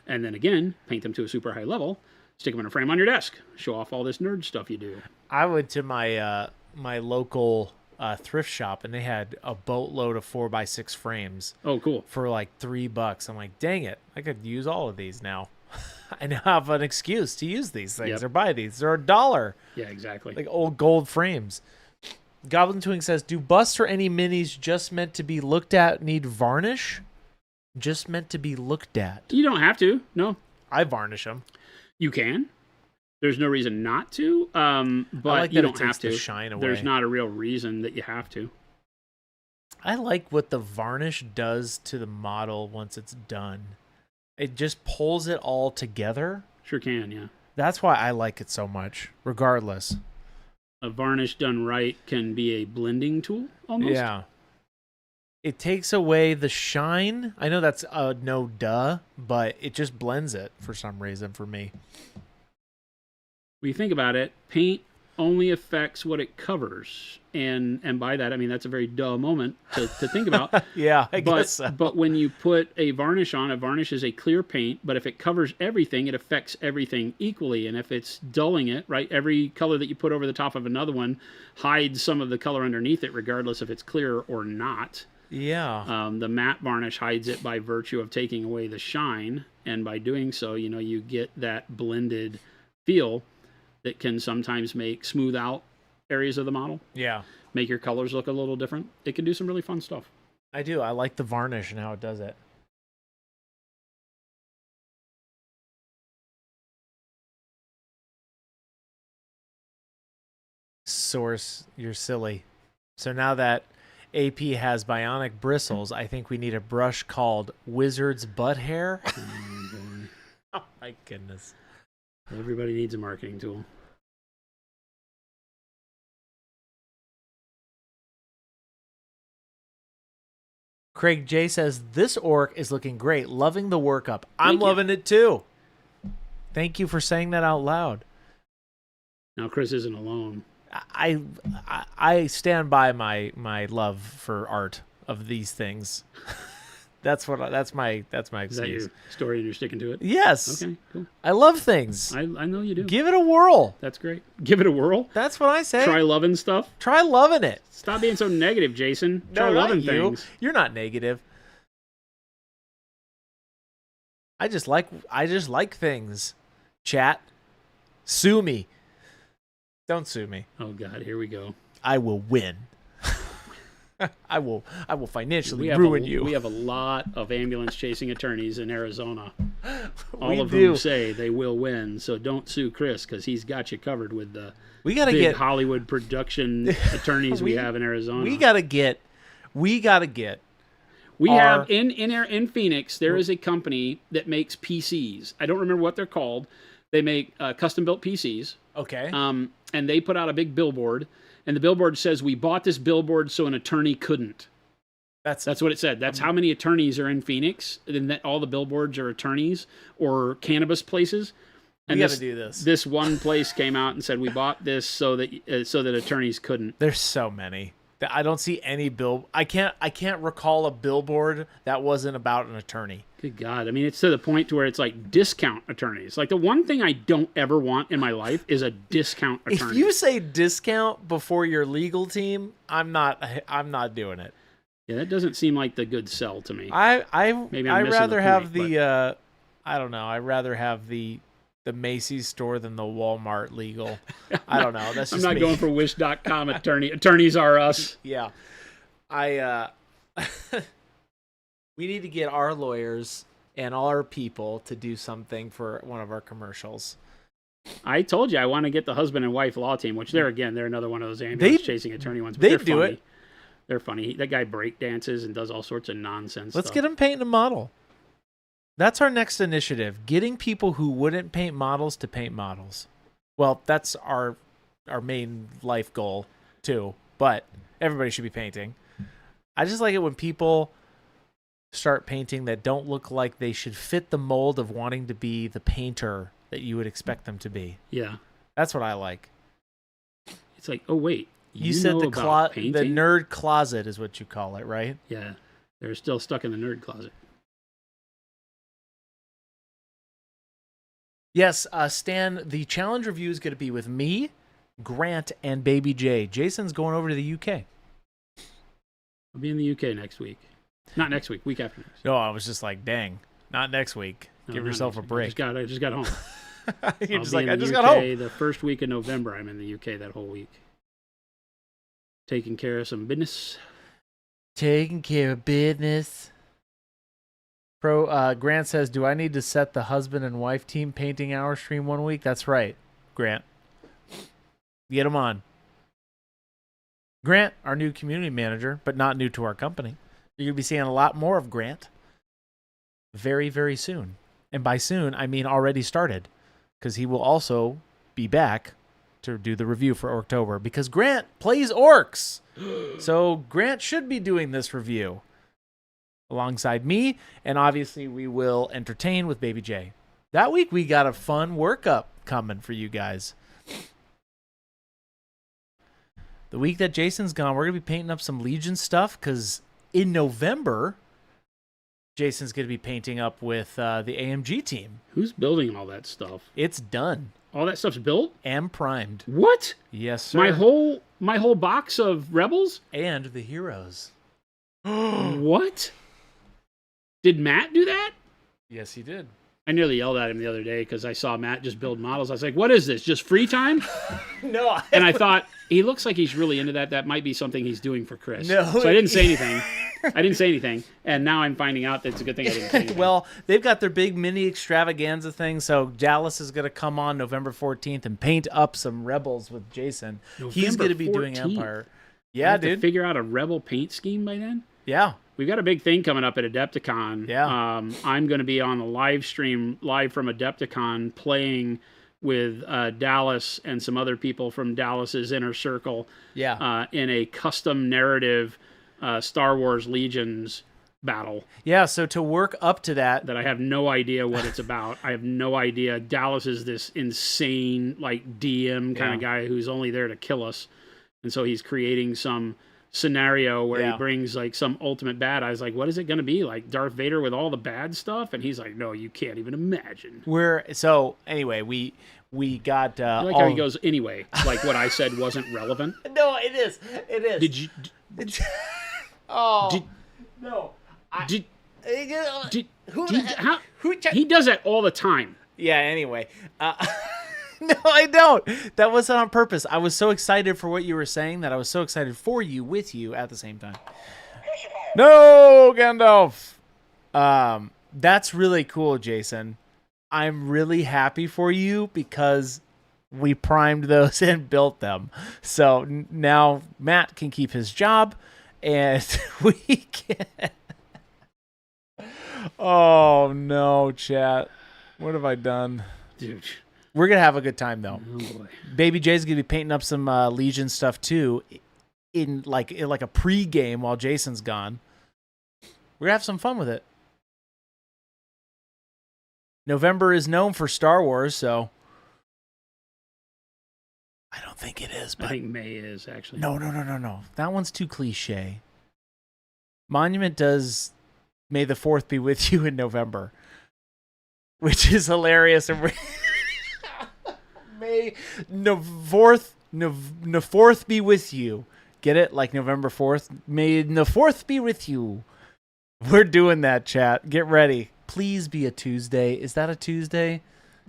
And then again, paint them to a super high level, stick them in a frame on your desk, show off all this nerd stuff you do. I went to my my local thrift shop, and they had a boatload of 4x6 frames. Oh, cool. For like $3. I'm like, dang it, I could use all of these now. I now have an excuse to use these things or buy these. They're $1. Yeah, exactly. Like old gold frames. Goblin Twing says, do busts or any minis just meant to be looked at need varnish? Just meant to be looked at. You don't have to. No. I varnish them. You can. There's no reason not to, but like you that don't it have takes to. the shine away. There's not a real reason that you have to. I like what the varnish does to the model once it's done. It just pulls it all together. Sure can, yeah. That's why I like it so much, regardless. A varnish done right can be a blending tool, almost. Yeah. It takes away the shine. I know that's a no duh, but it just blends it for some reason for me. When you think about it, paint only affects what it covers. And by that, I mean, that's a very duh moment to think about. Yeah, I guess so. But when you put a varnish on, a varnish is a clear paint, but if it covers everything, it affects everything equally. And if it's dulling it, right, every color that you put over the top of another one hides some of the color underneath it, regardless if it's clear or not. Yeah. The matte varnish hides it by virtue of taking away the shine. And by doing so, you get that blended feel that can sometimes smooth out areas of the model. Yeah. Make your colors look a little different. It can do some really fun stuff. I do. I like the varnish and how it does it. Source, you're silly. So now that AP has bionic bristles, I think we need a brush called Wizard's Butt Hair. Oh my goodness. Everybody needs a marketing tool. Craig J says, this orc is looking great. Loving the workup. I'm loving it too. Thank you for saying that out loud. Now Chris isn't alone. I stand by my love for art of these things. that's my excuse. Is that your story and you're sticking to it? Yes. Okay, cool. I love things. I know you do. Give it a whirl. That's great. Give it a whirl. That's what I say. Try loving stuff. Try loving it. Stop being so negative, Jason. Try No, loving not you. things. You're not negative. I just like things. Chat. Sue me. Don't sue me. Oh God, here we go. I will win. I will financially ruin you. We have a lot of ambulance chasing attorneys in Arizona. All of do. whom say they will win. So don't sue Chris because he's got you covered with the we gotta big get Hollywood production attorneys we have in Arizona. We gotta get. We have in Phoenix. There is a company that makes PCs. I don't remember what they're called. They make custom built PCs. Okay. And they put out a big billboard, and the billboard says, "We bought this billboard so an attorney couldn't." That's what it said. That's how many attorneys are in Phoenix, and that all the billboards are attorneys or cannabis places. And we got to do this. This one place came out and said, "We bought this so that attorneys couldn't." There's so many. I don't see any I can't recall a billboard that wasn't about an attorney. Good God. I mean, it's to the point to where it's like discount attorneys. Like the one thing I don't ever want in my life is a discount attorney. If you say discount before your legal team, I'm not doing it. Yeah, that doesn't seem like the good sell to me. I'd I rather have the Macy's store than the Walmart legal. I don't know. That's just I'm not me. going for Wish.com attorneys are us. Yeah. We need to get our lawyers and all our people to do something for one of our commercials. I told you I want to get the husband and wife law team, which they're another one of those ambulance chasing attorney ones. But they're do funny. it. They're funny. That guy break dances and does all sorts of nonsense Let's stuff. get him painting a model. That's our next initiative, getting people who wouldn't paint models to paint models. Well, that's our main life goal too, but everybody should be painting. I just like it when people start painting that don't look like they should fit the mold of wanting to be the painter that you would expect them to be. Yeah. That's what I like. It's like, oh, wait. You said know the about painting? the nerd closet is what you call it, right? Yeah. They're still stuck in the nerd closet. Yes, Stan, the challenge review is going to be with me, Grant, and Baby J. Jason's going over to the UK. I'll be in the UK next week. Not next week, week after next. No, I was just like, dang, not next week. No, Give not yourself a next week. break. I just got home. You're I'll just be like, in I the just UK got home. The first week of November, I'm in the UK that whole week. Taking care of some business. Taking care of business. Grant says, do I need to set the husband and wife team painting hour stream one week? That's right, Grant. Get him on. Grant, our new community manager, but not new to our company. You're going to be seeing a lot more of Grant very, very soon. And by soon, I mean already started, because he will also be back to do the review for Orktober, because Grant plays orcs. So Grant should be doing this review alongside me, and obviously we will entertain with Baby J. That week we got a fun workup coming for you guys. The week that Jason's gone, we're going to be painting up some Legion stuff, because in November, Jason's going to be painting up with the AMG team. Who's building all that stuff? It's done. All that stuff's built? And primed. What? Yes, sir. My whole box of Rebels? And the heroes. What? Did Matt do that? Yes, he did. I nearly yelled at him the other day because I saw Matt just build models. I was like, what is this? Just free time? No. And I thought, he looks like he's really into that. That might be something he's doing for Chris. No. So I didn't say anything. And now I'm finding out that it's a good thing I didn't say anything. Well, they've got their big mini extravaganza thing, so Dallas is going to come on November 14th and paint up some Rebels with Jason. He's going to be doing 14th. Empire. Yeah, have dude. to figure out a Rebel paint scheme by then? Yeah. We've got a big thing coming up at Adepticon. Yeah. I'm going to be on the live stream, live from Adepticon, playing with Dallas and some other people from Dallas's inner circle. Yeah. In a custom narrative Star Wars Legions battle. Yeah, so to work up to that I have no idea what it's about. I have no idea. Dallas is this insane, like, DM kind of guy who's only there to kill us. And so he's creating some scenario where he brings, like, some ultimate bad. I was like, what is it going to be? Like Darth Vader with all the bad stuff? And he's like, no, you can't even imagine. Anyway, we got I like how he goes, anyway, like what I said wasn't relevant. No, it is. It is. Did you... No. He does that all the time. Yeah, anyway. No, I don't. That wasn't on purpose. I was so excited for what you were saying that I was so excited for you, with you, at the same time. No, Gandalf. That's really cool, Jason. I'm really happy for you because we primed those and built them. So now Matt can keep his job, and we can... Oh, no, chat. What have I done? Dude. We're going to have a good time, though. Oh, boy. Baby J's going to be painting up some Legion stuff, too, in like a pre-game while Jason's gone. We're going to have some fun with it. November is known for Star Wars, so... I don't think it is, but... I think May is, actually. No. That one's too cliche. Monument does May the 4th be with you in November, which is hilarious. May the 4th be with you. Get it? Like November 4th? May the 4th be with you. We're doing that, chat. Get ready. Please be a Tuesday. Is that a Tuesday?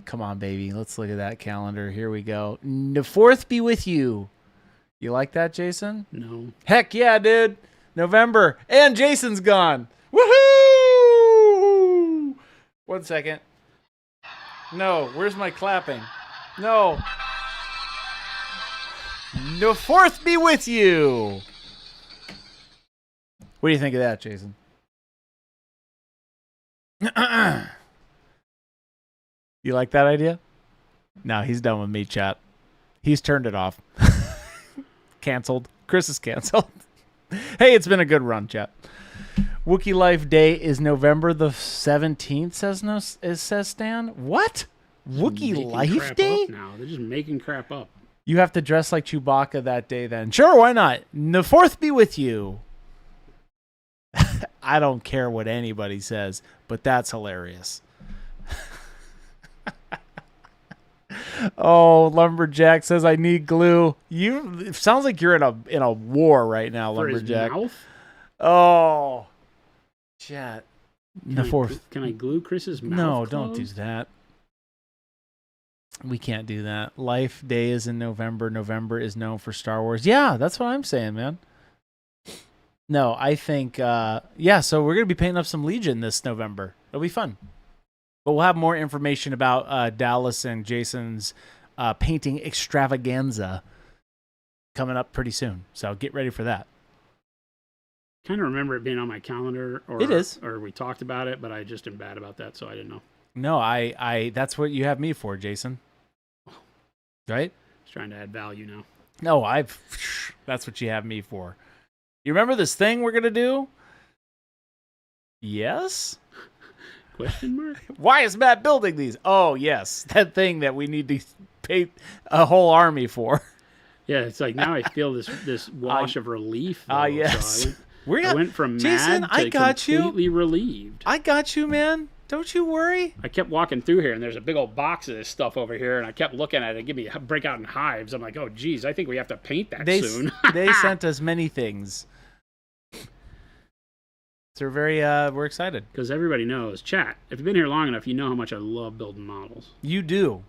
Come on, baby. Let's look at that calendar. Here we go. The 4th be with you. You like that, Jason? No. Heck yeah, dude. November. And Jason's gone. Woohoo! 1 second. No, where's my clapping? No. The 4th be with you. What do you think of that, Jason? You like that idea? No, he's done with me, chat. He's turned it off. Canceled. Chris is canceled. Hey, it's been a good run, chat. Wookiee Life Day is November the 17th, says Stan. What? Wookiee Life Day? Now they're just making crap up. You have to dress like Chewbacca that day then. Sure, why not? The fourth be with you. I don't care what anybody says, but that's hilarious. Oh, Lumberjack says I need glue. It sounds like you're in a war right now, For Lumberjack. His mouth? Oh, chat. Can I glue Chris's mouth? No, closed? don't do that. We can't do that. Life Day is in November. November is known for Star Wars. Yeah, that's what I'm saying, man. No, I think, so we're going to be painting up some Legion this November. It'll be fun. But we'll have more information about Dallas and Jason's painting extravaganza coming up pretty soon. So get ready for that. Kind of remember it being on my calendar. It is. Or we talked about it, but I just am bad about that, so I didn't know. No, I that's what you have me for, Jason. Right? Just trying to add value now. No, that's what you have me for. You remember this thing we're going to do? Yes? Question mark? Why is Matt building these? Oh, yes. That thing that we need to pay a whole army for. Yeah, it's like now I feel this wash of relief. Yes. So I went from Jason, mad I to got completely relieved. I got you, man. Don't you worry. I kept walking through here, and there's a big old box of this stuff over here, and I kept looking at it. Break out in hives. I'm like, oh, geez, I think we have to paint that soon. They sent us many things. So we're excited. Because everybody knows, chat, if you've been here long enough, you know how much I love building models. You do.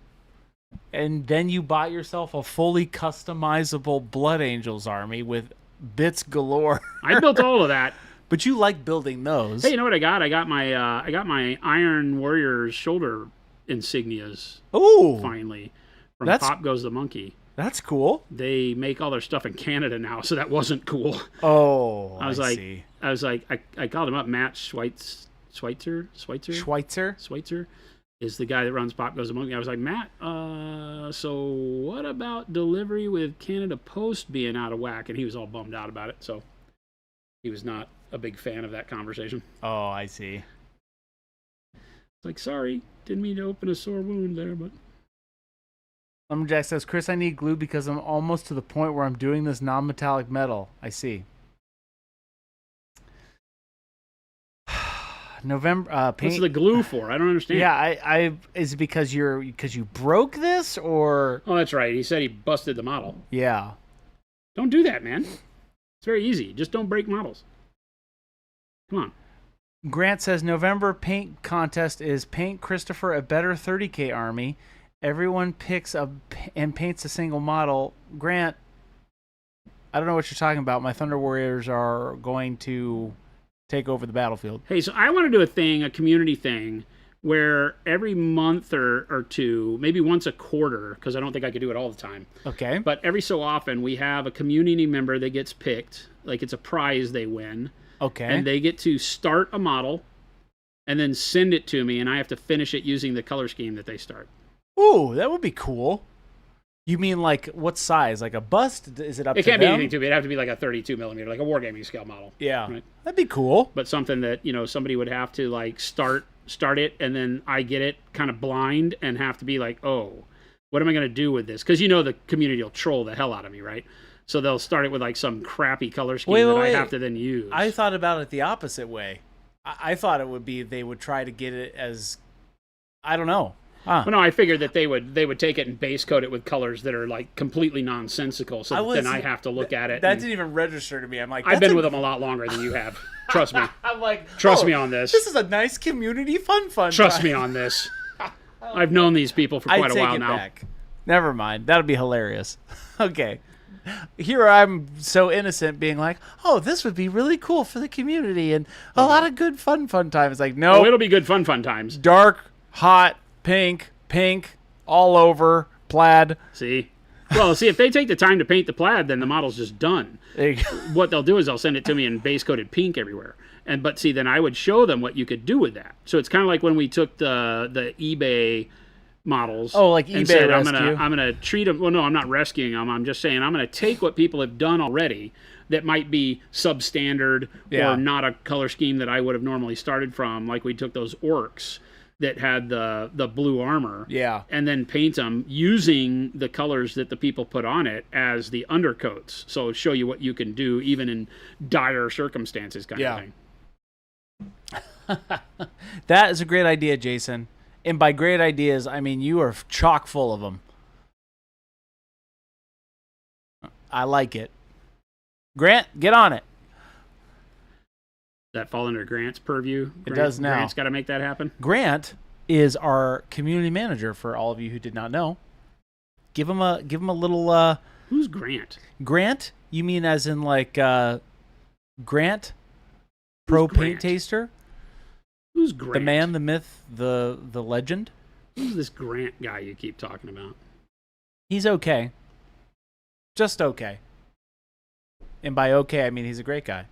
And then you bought yourself a fully customizable Blood Angels army with bits galore. I built all of that. But you like building those. Hey, you know what I got? I got my Iron Warriors shoulder insignias. Ooh, finally, from Pop Goes the Monkey. That's cool. They make all their stuff in Canada now, so that wasn't cool. Oh, I called him up. Matt Schweitzer is the guy that runs Pop Goes the Monkey. I was like, Matt, so what about delivery with Canada Post being out of whack? And he was all bummed out about it. So he was not a big fan of that conversation. Oh, I see. It's like, sorry, didn't mean to open a sore wound there, but. Lumberjack says, Chris, I need glue because I'm almost to the point where I'm doing this non-metallic metal. I see. November paint. What's the glue for? I don't understand. Yeah, is it because you broke this or? Oh, that's right. He said he busted the model. Yeah. Don't do that, man. It's very easy. Just don't break models. Come on. Grant says November paint contest is paint Christopher a better 30K army. Everyone picks and paints a single model. Grant, I don't know what you're talking about. My Thunder Warriors are going to take over the battlefield. Hey, so I want to do a community thing, where every month or two, maybe once a quarter, because I don't think I could do it all the time. Okay. But every so often, we have a community member that gets picked. Like, it's a prize they win. Okay. And they get to start a model and then send it to me, and I have to finish it using the color scheme that they start. Ooh, that would be cool. You mean like what size? Like a bust? Is it up to them? It can't be anything too big. It'd have to be like a 32 millimeter, like a wargaming scale model. Yeah. Right? That'd be cool. But something that, somebody would have to like start it, and then I get it kind of blind and have to be like, oh, what am I going to do with this? Because the community will troll the hell out of me, right? So they'll start it with like some crappy color scheme I have to then use. I thought about it the opposite way. I thought it would be they would try to get it as, I don't know. Well, no, I figured that they would take it and base coat it with colors that are like completely nonsensical. So then I have to look at it. That didn't even register to me. I'm like, I've been with them a lot longer than you have. Trust me. I'm like, trust me on this. This is a nice community fun. Trust me on this. I've known these people for quite a while now. Back. Never mind. That'll be hilarious. Okay. Here I'm so innocent being like, oh, this would be really cool for the community and a lot of good fun times. Like, no. Oh, it'll be good fun times. Dark, hot, pink, all over, plaid. See? Well, if they take the time to paint the plaid, then the model's just done. What they'll do is they'll send it to me in base-coated pink everywhere. But see, then I would show them what you could do with that. So it's kind of like when we took the eBay models. Oh, like and eBay said, rescue. I'm gonna treat them. Well, no, I'm not rescuing them. I'm just saying I'm gonna take what people have done already that might be substandard Yeah. or not a color scheme that I would have normally started from. Like we took those orcs that had the blue armor, Yeah. and then paint them using the colors that the people put on it as the undercoats. So show you what you can do even in dire circumstances, kind of thing. That is a great idea, Jason. And by great ideas, I mean you are chock full of them. I like it. Grant, get on it. That fall under Grant's purview. It does now. Grant's got to make that happen. Grant is our community manager. For all of you who did not know, give him a little. Who's Grant? Grant? You mean as in like Grant, pro Grant? paint taster? Who's Grant? The man, the myth, the legend. Who's this Grant guy you keep talking about? He's okay. Just okay. And by okay, I mean he's a great guy.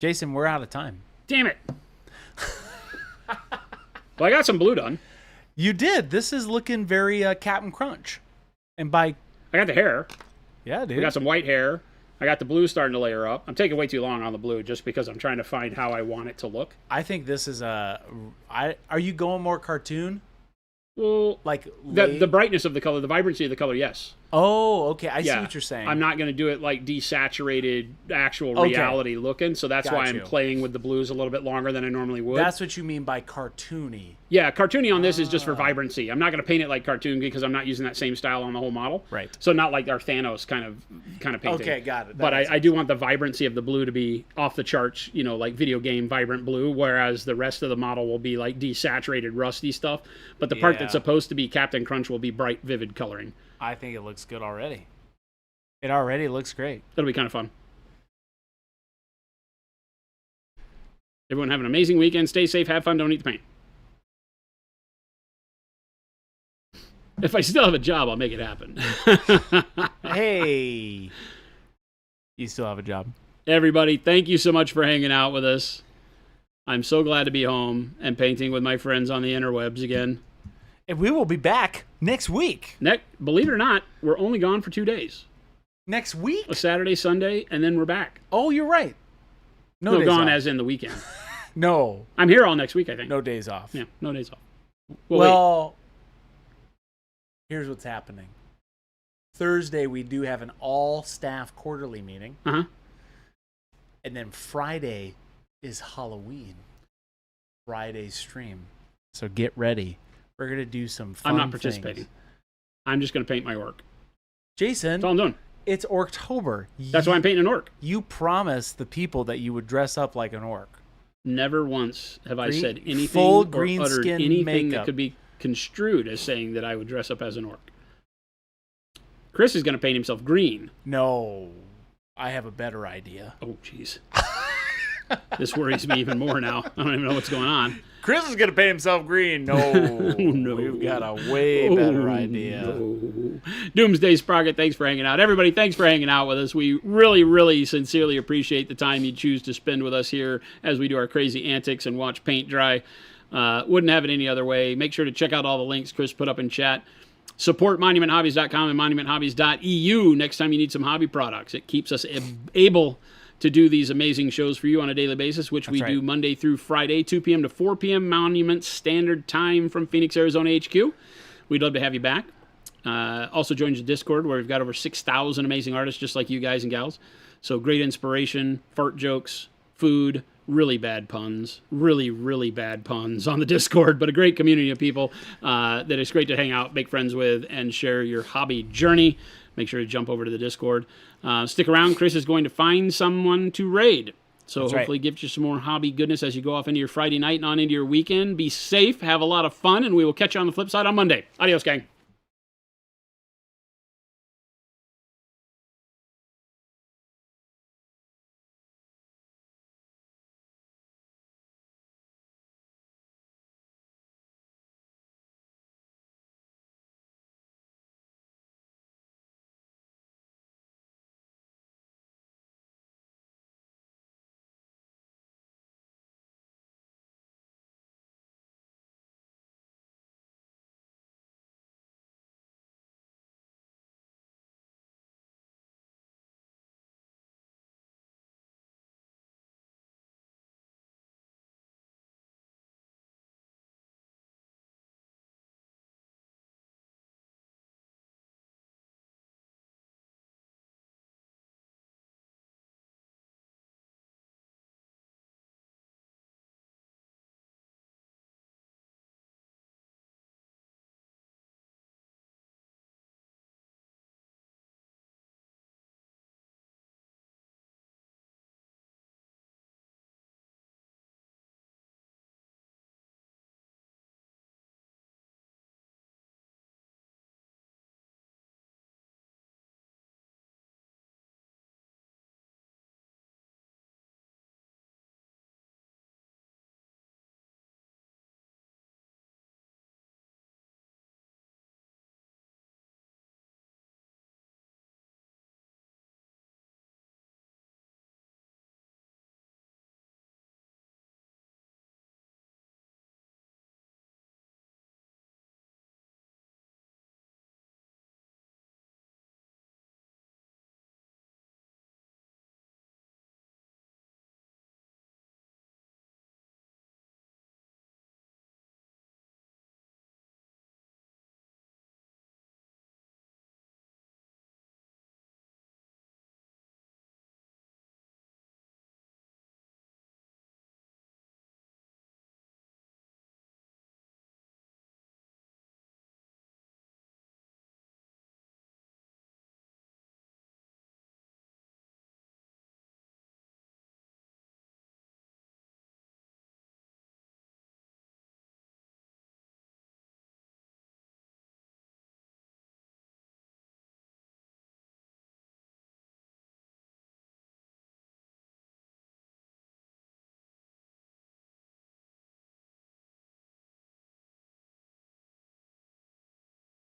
Jason, we're out of time. Damn it. Well, I got some blue done. You did. This is looking very Captain Crunch. And by... I got the hair. Yeah, dude. I got some white hair. I got the blue starting to layer up. I'm taking way too long on the blue just because I'm trying to find how I want it to look. I think this is a... Are you going more cartoon? Well, Like the brightness of the color, the vibrancy of the color, yes. Oh, okay. I see what you're saying. I'm not going to do it like desaturated, actual Okay. reality looking. So that's Got why you. I'm playing with the blues a little bit longer than I normally would. That's what you mean by cartoony. Yeah, cartoony on this is just for vibrancy. I'm not going to paint it like cartoon because I'm not using that same style on the whole model. Right. So not like our Thanos kind of painting. Okay, got it. That But makes I do want the vibrancy of the blue to be off the charts, you know, like video game vibrant blue, whereas the rest of the model will be like desaturated, rusty stuff. But the part Yeah. that's supposed to be Captain Crunch will be bright, vivid coloring. I think it looks good already. It already looks great. That'll be kind of fun. Everyone have an amazing weekend. Stay safe, have fun, don't eat the paint. If I still have a job, I'll make it happen. Hey. You still have a job. Everybody, thank you so much for hanging out with us. I'm so glad to be home and painting with my friends on the interwebs again. And we will be back next week. Believe it or not, we're only gone for 2 days. Next week? A Saturday, Sunday, and then we're back. Oh, you're right. No days gone off. as in the weekend. No. I'm here all next week, I think. No days off. Yeah, no days off. Well, here's what's happening. Thursday, we do have an all-staff quarterly meeting. Uh-huh. And then Friday is Halloween. Friday stream. So get ready. We're going to do some fun I'm not participating. things. I'm just going to paint my orc. Jason, That's all I'm doing. it's Orktober. That's why I'm painting an orc. You promised the people that you would dress up like an orc. Never once have I Green- said anything full or green uttered skin anything makeup. that could be construed as saying that I would dress up as an orc. Chris is going to paint himself green. No. I have a better idea. Oh, jeez. This worries me even more now. I don't even know what's going on. Chris is going to paint himself green. No. No. We've got a way better idea. No. Doomsday Sprocket, thanks for hanging out. Everybody, thanks for hanging out with us. We really, really sincerely appreciate the time you choose to spend with us here as we do our crazy antics and watch paint dry. Wouldn't have it any other way. Make sure to check out all the links Chris put up in chat. Support monumenthobbies.com and monumenthobbies.eu next time you need some hobby products. It keeps us able to do these amazing shows for you on a daily basis, which we do Monday through Friday, 2 p.m. to 4 p.m. Monument Standard Time from Phoenix, Arizona HQ. We'd love to have you back. Also join the Discord where we've got over 6,000 amazing artists just like you guys and gals. So great inspiration, fart jokes, food, really bad puns, really, really bad puns on the Discord, but a great community of people that is great to hang out, make friends with, and share your hobby journey. Make sure to jump over to the Discord. Stick around. Chris is going to find someone to raid. So hopefully gives you some more hobby goodness as you go off into your Friday night and on into your weekend. Be safe, have a lot of fun, and we will catch you on the flip side on Monday. Adios, gang.